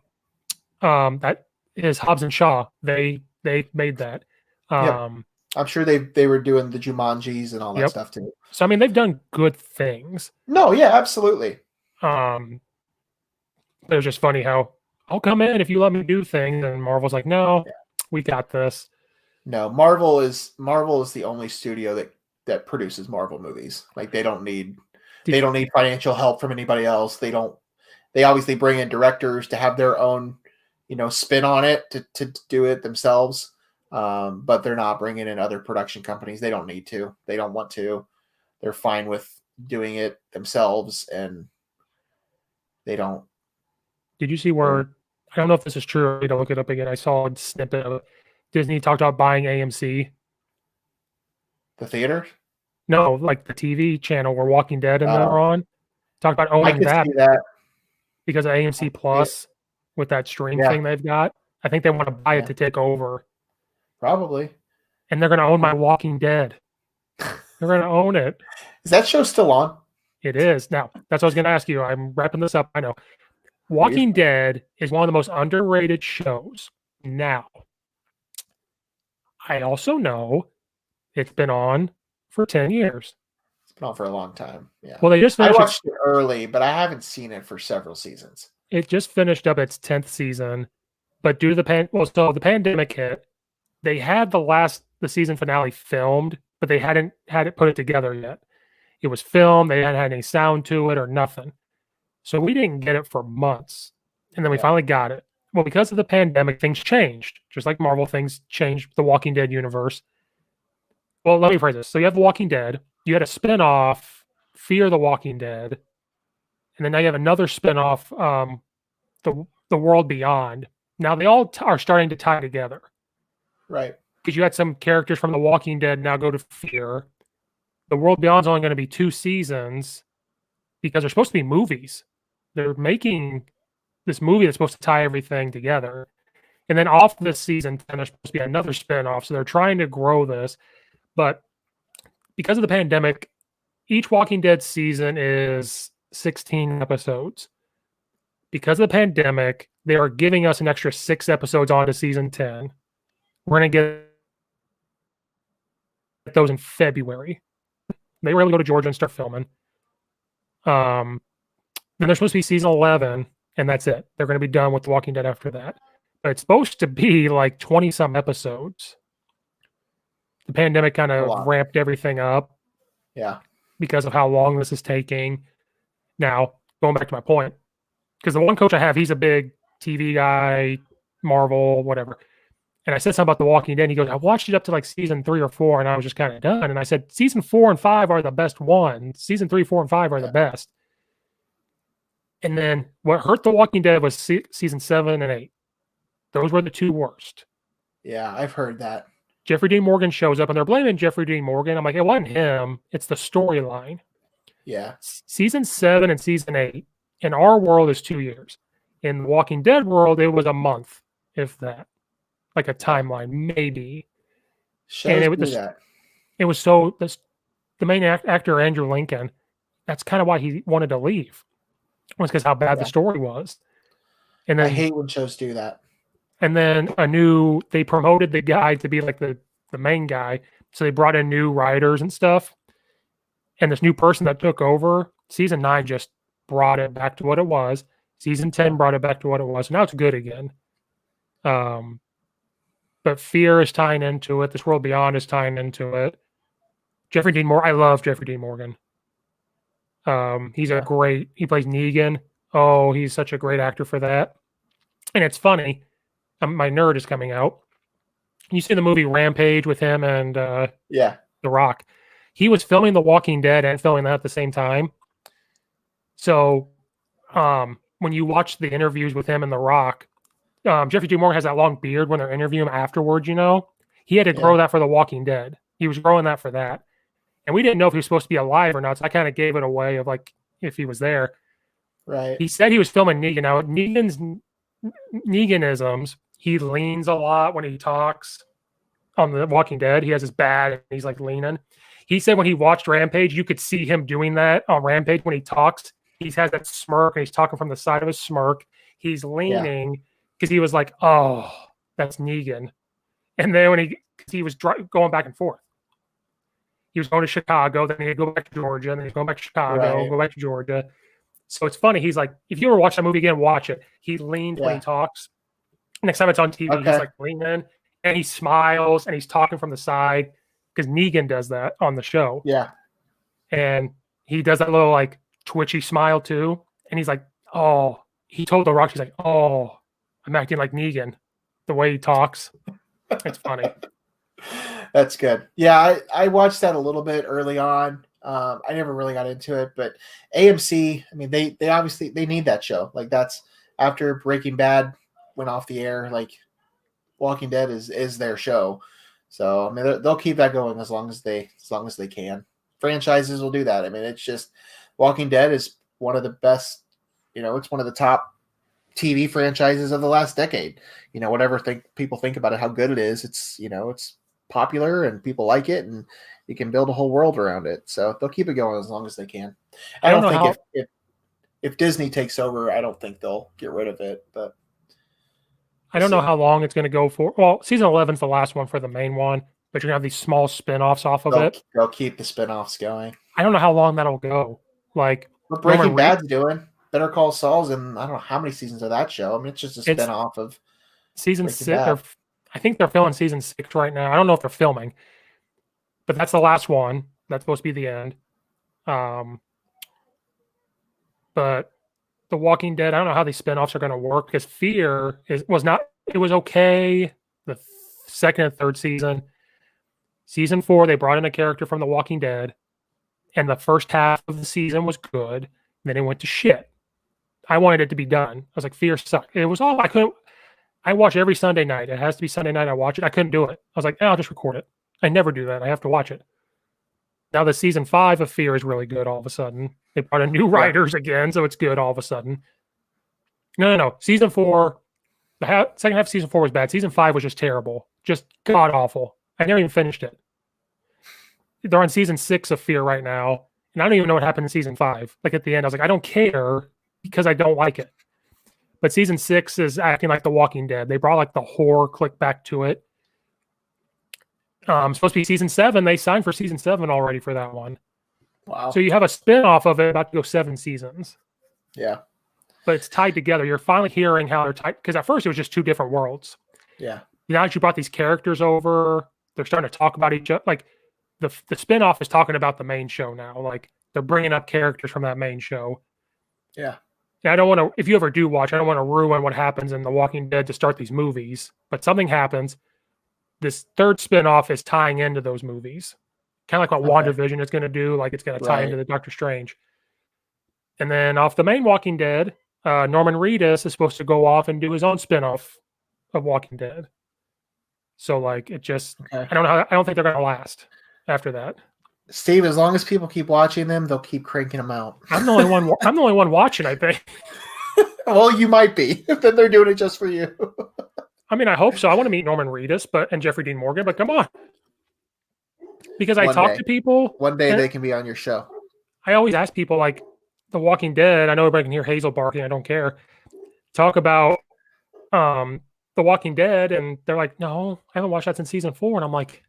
that is Hobbs and Shaw. They made that. I'm sure they were doing the Jumanjis and all that stuff too. So I mean, they've done good things. No, yeah, absolutely. It was just funny how I'll come in if you let me do things, and Marvel's like, no, we got this. No, Marvel is the only studio that produces Marvel movies. Like they don't need financial help from anybody else. They obviously bring in directors to have their own, spin on it to do it themselves. But they're not bringing in other production companies. They don't need to. They don't want to. They're fine with doing it themselves, and they don't. Did you see where, I don't know if this is true, I need to look it up again. I saw a snippet of Disney talked about buying AMC. The theater? No, like the TV channel where Walking Dead and them are on. Talked about owning that because of AMC Plus with that stream thing they've got. I think they want to buy it to take over. Probably. And they're going to own my Walking Dead. They're going to own it. Is that show still on? It is. Now, that's what I was going to ask you. I'm wrapping this up. I know. Walking Dead is one of the most underrated shows. Now, I also know it's been on for 10 years. It's been on for a long time. Yeah. Well, they just finished. I watched it early, but I haven't seen it for several seasons. It just finished up its 10th season, but due to the pandemic hit, they had the season finale filmed, but they hadn't had it put together yet. It was filmed. They hadn't had any sound to it or nothing. So we didn't get it for months. And then we finally got it. Well, because of the pandemic, things changed. Just like Marvel, things changed the Walking Dead universe. Well, let me phrase this. So you have The Walking Dead. You had a spinoff, Fear the Walking Dead. And then now you have another spinoff, The World Beyond. Now they all are starting to tie together. Right. Because you had some characters from The Walking Dead now go to Fear. The World Beyond is only going to be 2 seasons because they're supposed to be movies. They're making this movie that's supposed to tie everything together. And then off this season 10, there's supposed to be another spinoff. So they're trying to grow this. But because of the pandemic, each Walking Dead season is 16 episodes. Because of the pandemic, they are giving us an extra 6 episodes on to season 10. We're going to get those in February. They were able to go to Georgia and start filming. Then there's supposed to be season 11, and that's it. They're going to be done with The Walking Dead after that. But it's supposed to be like 20-some episodes. The pandemic kind of ramped everything up. Yeah. Because of how long this is taking. Now, going back to my point, because the one coach I have, he's a big TV guy, Marvel, whatever. And I said something about The Walking Dead. And he goes, I watched it up to like season 3 or 4, and I was just kind of done. And I said, season 4 and 5 are the best ones. Season 3, 4, and 5 are the best. And then what hurt The Walking Dead was season 7 and 8. Those were the 2 worst. Yeah, I've heard that. Jeffrey Dean Morgan shows up, and they're blaming Jeffrey Dean Morgan. I'm like, it wasn't him. It's the storyline. Yeah. Season 7 and season 8 in our world is 2 years. In the Walking Dead world, it was a month, if that. Like a timeline, maybe. And it was so... The main actor, Andrew Lincoln, that's kind of why he wanted to leave. Was because how bad the story was. And then, I hate when shows do that. And then they promoted the guy to be like the main guy. So they brought in new writers and stuff. And this new person that took over, season 9 just brought it back to what it was. Season 10 brought it back to what it was. Now it's good again. But Fear is tying into it. This World Beyond is tying into it. Jeffrey Dean Morgan. I love Jeffrey Dean Morgan. He plays Negan. Oh, he's such a great actor for that. And it's funny. My nerd is coming out. You see the movie Rampage with him and Yeah. The Rock. He was filming The Walking Dead and filming that at the same time. So when you watch the interviews with him and The Rock, Jeffrey D. Morgan has that long beard when they're interviewing him afterwards, you know. He had to grow that for The Walking Dead. He was growing that for that. And we didn't know if he was supposed to be alive or not, so I kind of gave it away of like if he was there. Right. He said he was filming Negan. Now, Neganisms, he leans a lot when he talks on The Walking Dead. He has his bat and he's like leaning. He said when he watched Rampage, you could see him doing that on Rampage when he talks. He has that smirk and he's talking from the side of his smirk. He's leaning because he was like, oh, that's Negan. And then when he was going back and forth. He was going to Chicago, then he'd go back to Georgia, and then he's going back to Chicago, go back to Georgia. So it's funny. He's like, if you ever watch that movie again, watch it. He leans when he talks. Next time it's on TV, he's like leaning, and he smiles, and he's talking from the side because Negan does that on the show. Yeah. And he does that little like twitchy smile too. And he's like, oh, he told The Rock, he's like, oh, I'm acting like Negan, the way he talks. It's funny. That's good. Yeah, I watched that a little bit early on. I never really got into it, but AMC, I mean, they obviously they need that show. Like that's after Breaking Bad went off the air, like Walking Dead is their show. So I mean, they'll keep that going as long as they can. Franchises will do that. I mean, it's just Walking Dead is one of the best. You know, it's one of the top TV franchises of the last decade. You know, whatever people think about it, how good it is, it's it's popular and people like it, and you can build a whole world around it. So they'll keep it going as long as they can. I don't think if Disney takes over, I don't think they'll get rid of it. But I don't know how long it's going to go for. Well, season 11 is the last one for the main one, but you're going to have these small spin-offs off of it. They'll keep the spin-offs going. I don't know how long that'll go. Like what Breaking Bad's doing. Better Call Saul's in I don't know how many seasons of that show. I mean, it's just a spin-off of season 6. I think they're filming season 6 right now. I don't know if they're filming, but that's the last one. That's supposed to be the end. But The Walking Dead, I don't know how these spinoffs are going to work because Fear was okay. The second and third season. Season 4, they brought in a character from The Walking Dead, and the first half of the season was good. Then it went to shit. I wanted it to be done. I was like, Fear sucked. It was all I couldn't. I watch every Sunday night. It has to be Sunday night. I watch it. I couldn't do it. I was like, I'll just record it. I never do that. I have to watch it. Now the season 5 of Fear is really good all of a sudden. They brought in new writers again, so it's good all of a sudden. No. Season 4, second half of season 4 was bad. Season 5 was just terrible. Just god-awful. I never even finished it. They're on season 6 of Fear right now, and I don't even know what happened in season 5. Like at the end, I was like, I don't care because I don't like it. But season 6 is acting like The Walking Dead. They brought like the horror click back to it. Supposed to be season 7. They signed for season 7 already for that one. Wow. So you have a spin-off of it about to go 7 seasons. Yeah. But it's tied together. You're finally hearing how they're tied. Because at first it was just 2 different worlds. Yeah. Now that you brought these characters over, they're starting to talk about each other. Like the spin-off is talking about the main show now. Like they're bringing up characters from that main show. Yeah. I don't want to, if you ever do watch, I don't want to ruin what happens in The Walking Dead to start these movies, but something happens. This third spinoff is tying into those movies. Kind of like what WandaVision is going to do, like it's going to tie into the Doctor Strange. And then off the main Walking Dead, Norman Reedus is supposed to go off and do his own spinoff of Walking Dead. So like it just, I don't think they're going to last after that. Steve, as long as people keep watching them, they'll keep cranking them out. I'm the only one. I'm the only one watching, I think. Well, you might be. Then they're doing it just for you. I mean, I hope so. I want to meet Norman Reedus, and Jeffrey Dean Morgan, but come on. Because I talk to people. One day they can be on your show. I always ask people like The Walking Dead. I know everybody can hear Hazel barking. I don't care. Talk about The Walking Dead, and they're like, "No, I haven't watched that since season 4." And I'm like,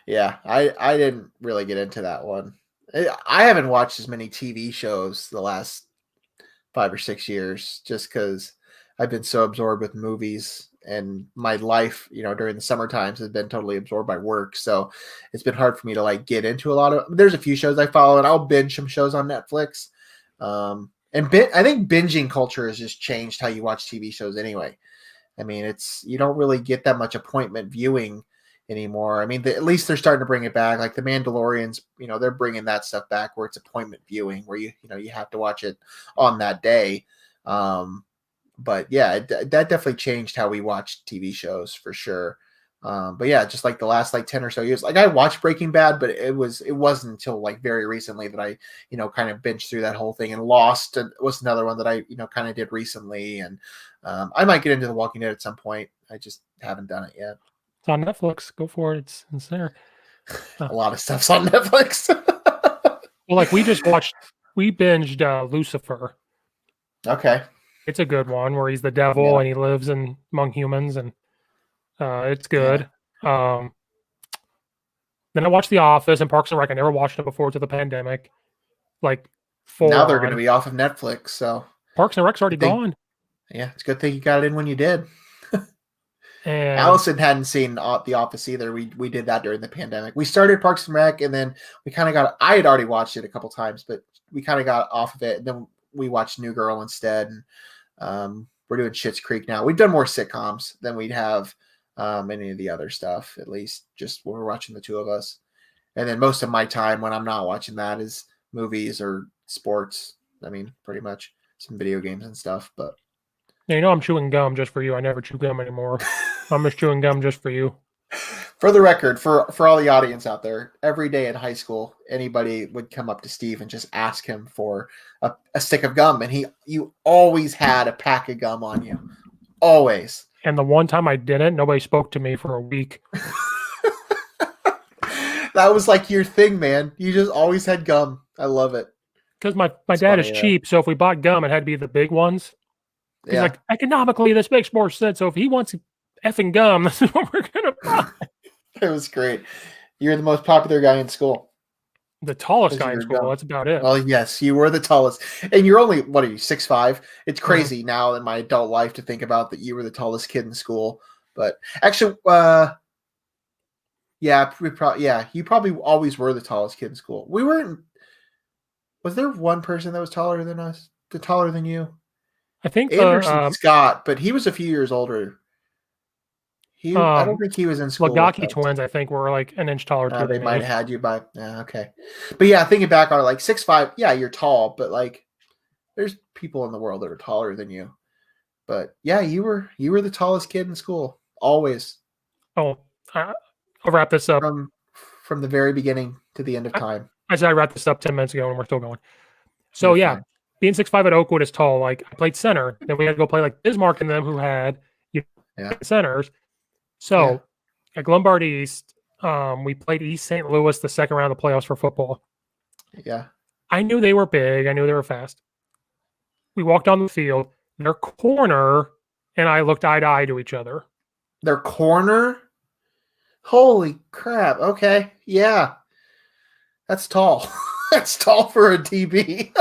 yeah, I didn't really get into that one. I haven't watched as many TV shows the last 5 or 6 years just because I've been so absorbed with movies, and my life, during the summer times has been totally absorbed by work. So it's been hard for me to like get into a lot of, there's a few shows I follow and I'll binge some shows on Netflix. I think binging culture has just changed how you watch TV shows anyway. I mean, you don't really get that much appointment viewing anymore. I mean, at least they're starting to bring it back. Like the Mandalorians, they're bringing that stuff back where it's appointment viewing, where you have to watch it on that day. But yeah, that definitely changed how we watch TV shows for sure. But yeah, just like the last 10 or so years, like I watched Breaking Bad, but it wasn't until like very recently that I, kind of binged through that whole thing. And Lost was another one that I, kind of did recently. And I might get into The Walking Dead at some point. I just haven't done it yet. It's on Netflix. Go for it. It's there. A lot of stuff's on Netflix. Well, like we binged Lucifer. Okay. It's a good one where he's the devil and he lives among humans, and it's good. Yeah. Then I watched The Office and Parks and Rec. I never watched it before to the pandemic. Like now they're going to be off of Netflix, so Parks and Rec's already gone. Yeah, it's a good thing you got it in when you did. And Allison hadn't seen The Office either. We did that during the pandemic. We started Parks and Rec, and then we kind of I had already watched it a couple times, but we kind of got off of it, and then we watched New Girl instead. And we're doing Schitt's Creek now. We've done more sitcoms than we'd have any of the other stuff, at least just when we're watching the two of us. And then most of my time when I'm not watching that is movies or sports. I mean, pretty much some video games and stuff, but I'm chewing gum just for you. I never chew gum anymore. I'm just chewing gum just for you. For the record, for all the audience out there, every day in high school, anybody would come up to Steve and just ask him for a stick of gum, and you always had a pack of gum on you. Always. And the one time I didn't, nobody spoke to me for a week. That was like your thing, man. You just always had gum. I love it. Because my dad is cheap, so if we bought gum, it had to be the big ones. He's like, economically, this makes more sense. So if he wants effing gum, this is what we're going to buy. It was great. You're the most popular guy in school. The tallest guy in school. Gum. That's about it. Well, yes, you were the tallest. And you're only, what are you, 6'5"? It's crazy now in my adult life to think about that you were the tallest kid in school. But actually, you probably always were the tallest kid in school. We weren't. Was there one person that was taller than us? Taller than you? I think Anderson Scott, but he was a few years older. I don't think he was in school. Lagaki twins, I think, were like an inch taller too. They might have had you by okay. But yeah, thinking back on it, like 6'5", yeah, you're tall, but like there's people in the world that are taller than you. But yeah, you were the tallest kid in school. Always. Oh, I'll wrap this up. From the very beginning to the end of time. I said I wrapped this up 10 minutes ago and we're still going. So yeah, being 6'5" at Oakwood is tall. Like I played center. Then we had to go play like Bismarck and them who had centers. So at Glenbard East, we played East St. Louis the second round of the playoffs for football. Yeah. I knew they were big. I knew they were fast. We walked on the field. Their corner and I looked eye to eye to each other. Their corner? Holy crap. Okay. Yeah. That's tall. That's tall for a DB.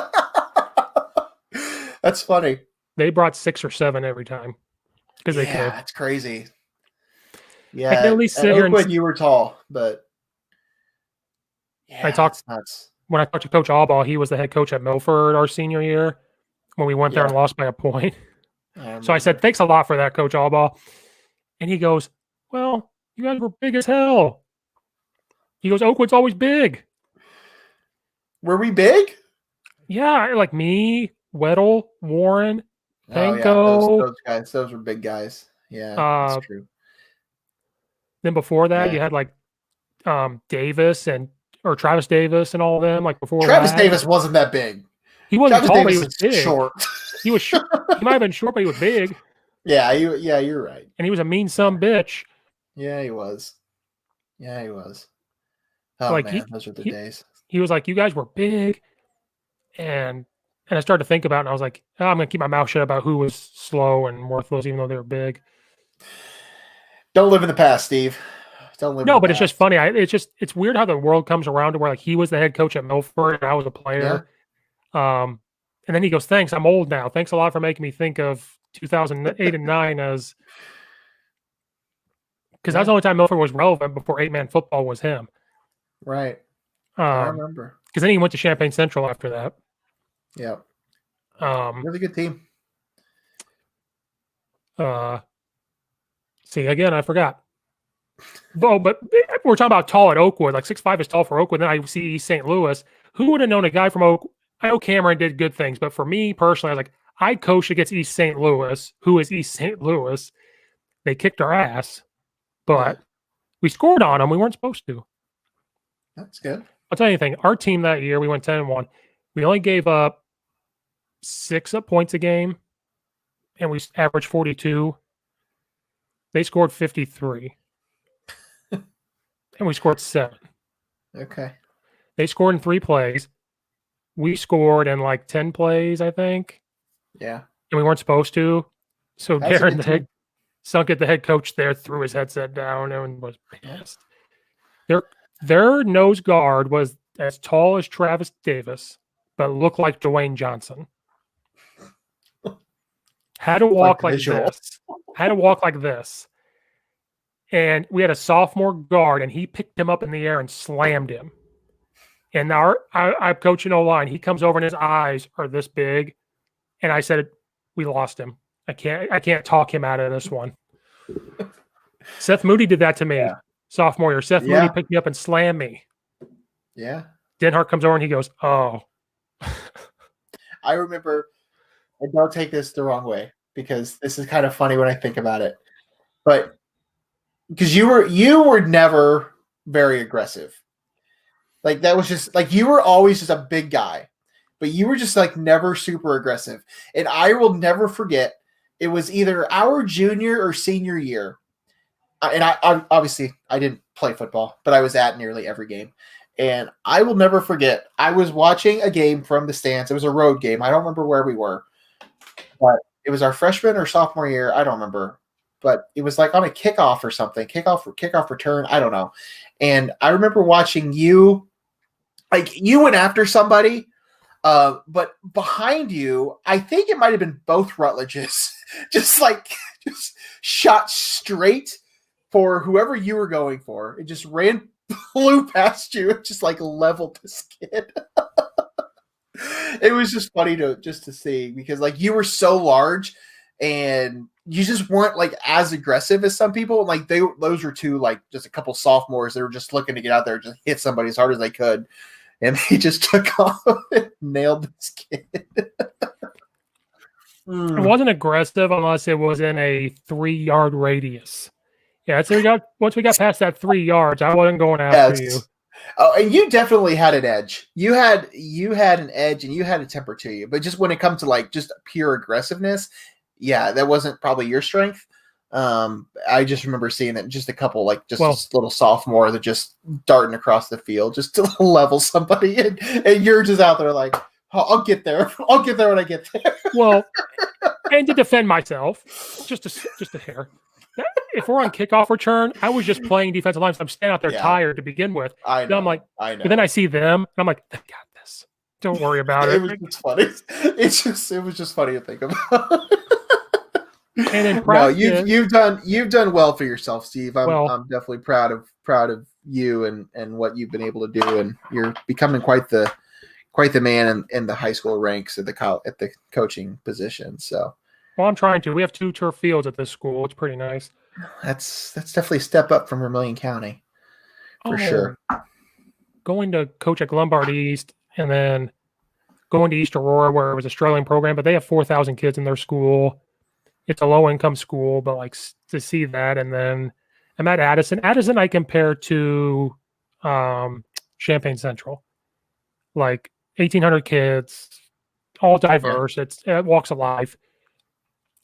That's funny. They brought 6 or 7 every time. Because they could. Yeah, that's crazy. Yeah, I can at least sit at here Oakwood, you were tall, but I talked when I talked to Coach Albaugh. He was the head coach at Milford our senior year when we went there and lost by a point. So I said, "Thanks a lot for that, Coach Albaugh." And he goes, "Well, you guys were big as hell." He goes, "Oakwood's always big." Were we big? Yeah, like me, Weddle, Warren, Panko. Those guys. Those were big guys. Yeah, that's true. Then before that, you had like Davis or Travis Davis and all of them. Like before Travis Davis wasn't that big. He wasn't Travis tall, Davis but he was big. Short. He was short. He might have been short, but he was big. Yeah, you're right. And he was a mean son bitch. Yeah, he was. Oh like man, those were the days. He was like, "You guys were big," and I started to think about it, and I was like, I'm going to keep my mouth shut about who was slow and worthless, even though they were big. Don't live in the past, Steve. Don't live. No, but it's just funny. It's weird how the world comes around to where like he was the head coach at Milford and I was a player. Yeah. And then he goes, "Thanks, I'm old now. Thanks a lot for making me think of 2008 and 9 as." Because that's the only time Milford was relevant before 8-man football was him. Right. I remember. Because then he went to Champaign Central after that. Yeah. Really good team. See, again, I forgot. Oh, but we're talking about tall at Oakwood. Like 6'5" is tall for Oakwood. Then I see East St. Louis. Who would have known a guy from Oak? I know Cameron did good things, but for me personally, I was like, I coached against East St. Louis. Who is East St. Louis? They kicked our ass, but we scored on them. We weren't supposed to. That's good. I'll tell you anything. Our team that year, we went 10-1. We only gave up 6 points a game, and we averaged 42. They scored 53. And we scored 7. Okay. They scored in 3 plays. We scored in like 10 plays, I think. Yeah. And we weren't supposed to. So That's Darren, the head coach there, threw his headset down and was pissed. Their nose guard was as tall as Travis Davis, but looked like Dwayne Johnson. Had to walk like this. Had to walk like this. And we had a sophomore guard, and he picked him up in the air and slammed him. And I'm coaching O-line. He comes over, and his eyes are this big. And I said, "We lost him. I can't talk him out of this one." Seth Moody did that to me sophomore year. Seth Moody picked me up and slammed me. Yeah. Denhart comes over, and he goes, "Oh." I remember, and don't take this the wrong way, because this is kind of funny when I think about it. But because you were never very aggressive. Like, that was just like, you were always just a big guy, but you were just like never super aggressive. And I will never forget, it was either our junior or senior year. And I obviously I didn't play football, but I was at nearly every game. And I will never forget, I was watching a game from the stands. It was a road game. I don't remember where we were, but it was our freshman or sophomore year. I don't remember. But it was like on a kickoff or something, kickoff return. I don't know. And I remember watching you, like, you went after somebody, but behind you, I think it might have been both Rutledges, just shot straight for whoever you were going for. It just flew past you, and just like leveled this kid. It was just funny to see, because like you were so large and you just weren't like as aggressive as some people. Like those were two, like just a couple sophomores. They were just looking to get out there and just hit somebody as hard as they could. And they just took off and nailed this kid. It wasn't aggressive unless it was in a 3-yard radius. Yeah, so once we got past that 3 yards, I wasn't going after you. Oh, and you definitely had an edge. You had an edge, and you had a temper to you. But just when it comes to like just pure aggressiveness, yeah, that wasn't probably your strength. I just remember seeing that just a couple, like just a little sophomore that just darting across the field just to level somebody, and you're just out there like, oh, I'll get there. I'll get there when I get there. Well, and to defend myself, just a hair. If we're on kickoff return, I was just playing defensive line, so I'm standing out there tired to begin with. I know. I'm like, I know. But then I see them, and I'm like, they got this. Don't worry about it. It was just funny. It was just funny to think about. And in practice, no, you've done well for yourself, Steve. I'm definitely proud of you and what you've been able to do, and you're becoming quite the man in the high school ranks at the coaching position. So. Well, I'm trying to. We have 2 turf fields at this school. It's pretty nice. That's definitely a step up from Vermilion County, for sure. Going to coach at Lombard East, and then going to East Aurora, where it was a struggling program, but they have 4,000 kids in their school. It's a low-income school, but like to see that, and then I'm at Addison. Addison, I compare to Champaign Central, like 1,800 kids, all diverse. It walks of life.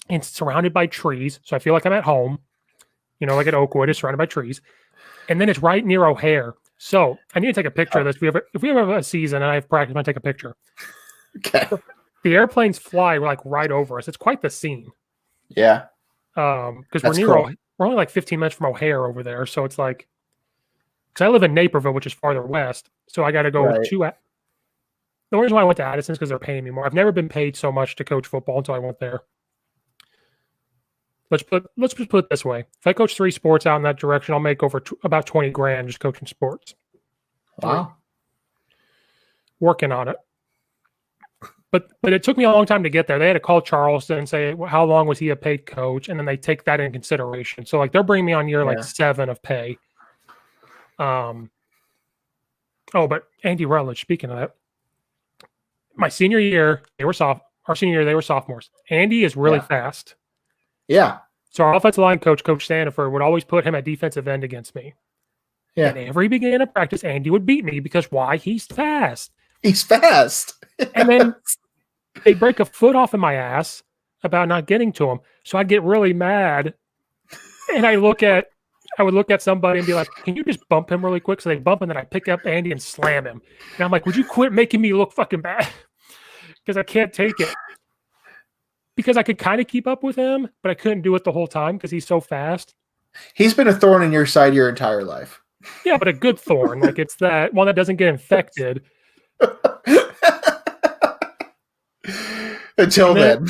It's surrounded by trees, so I feel like I'm at home. You know, like at Oakwood, it's surrounded by trees. And then it's right near O'Hare. So I need to take a picture of this. If we have a season and I have practice, I'm going to take a picture. Okay. The airplanes fly like right over us. It's quite the scene. Yeah. Because we're only like 15 minutes from O'Hare over there. So it's like, because I live in Naperville, which is farther west. So I got to go to. The reason why I went to Addison is because they're paying me more. I've never been paid so much to coach football until I went there. Let's just put it this way. If I coach 3 sports out in that direction, I'll make over about 20 grand just coaching sports. Wow. Working on it. But it took me a long time to get there. They had to call Charleston and say, well, how long was he a paid coach? And then they take that in consideration. So like they're bringing me on year like 7 of pay. Oh, but Andy Rutledge, speaking of that, my senior year, our senior year, they were sophomores. Andy is really fast. Yeah. So our offensive line coach, Coach Sandifer, would always put him at defensive end against me. Yeah. And every beginning of practice, Andy would beat me because why? He's fast. He's fast. And then they break a foot off in my ass about not getting to him. So I'd get really mad. And I would look at somebody and be like, can you just bump him really quick? So they bump, and then I pick up Andy and slam him. And I'm like, would you quit making me look fucking bad? Because I can't take it. Because I could kind of keep up with him, but I couldn't do it the whole time because he's so fast. He's been a thorn in your side your entire life. Yeah, but a good thorn. Like it's that one that doesn't get infected. Until then.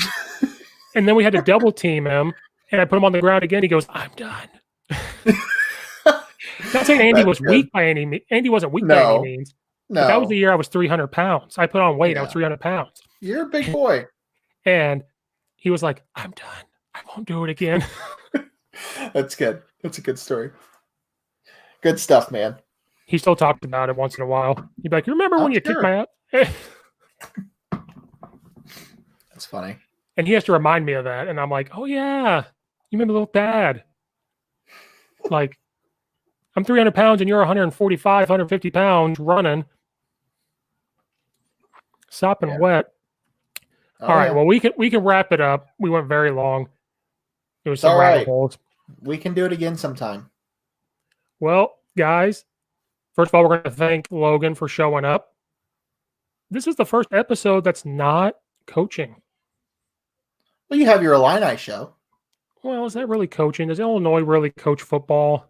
And then we had to double team him, and I put him on the ground again. He goes, I'm done. Not saying Andy was weak by any means. Andy wasn't weak by any means. No. But that was the year I was 300 pounds. I put on weight. I was 300 pounds. You're a big boy. And he was like, I'm done. I won't do it again. That's good. That's a good story. Good stuff, man. He still talked about it once in a while. He'd be like, you remember when you kicked my ass? That's funny. And he has to remind me of that. And I'm like, oh, yeah. You made me look bad. Like, I'm 300 pounds and you're 145, 150 pounds running. Sopping wet. All right. Well, we can wrap it up. We went very long. It was some rabbit holes. We can do it again sometime. Well, guys, first of all, we're going to thank Logan for showing up. This is the first episode that's not coaching. Well, you have your Illini show. Well, is that really coaching? Does Illinois really coach football?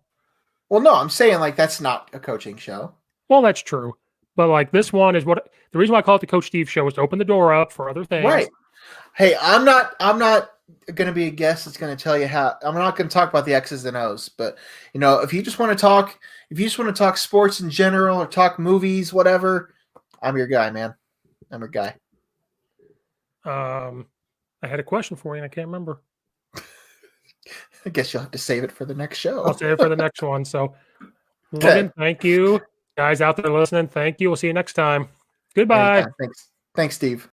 Well, no, I'm saying like that's not a coaching show. Well, that's true. But like this one is what the reason why I call it the Coach Steve show is to open the door up for other things. Right. Hey, I'm not going to be a guest that's going to tell you how. I'm not going to talk about the X's and O's, but if you just want to talk sports in general or talk movies, whatever, I'm your guy, man. I'm your guy. I had a question for you and I can't remember. I guess you'll have to save it for the next show. I'll save it for the next one. So, Logan, thank you. Guys out there listening, thank you. We'll see you next time. Goodbye. Thanks, Steve.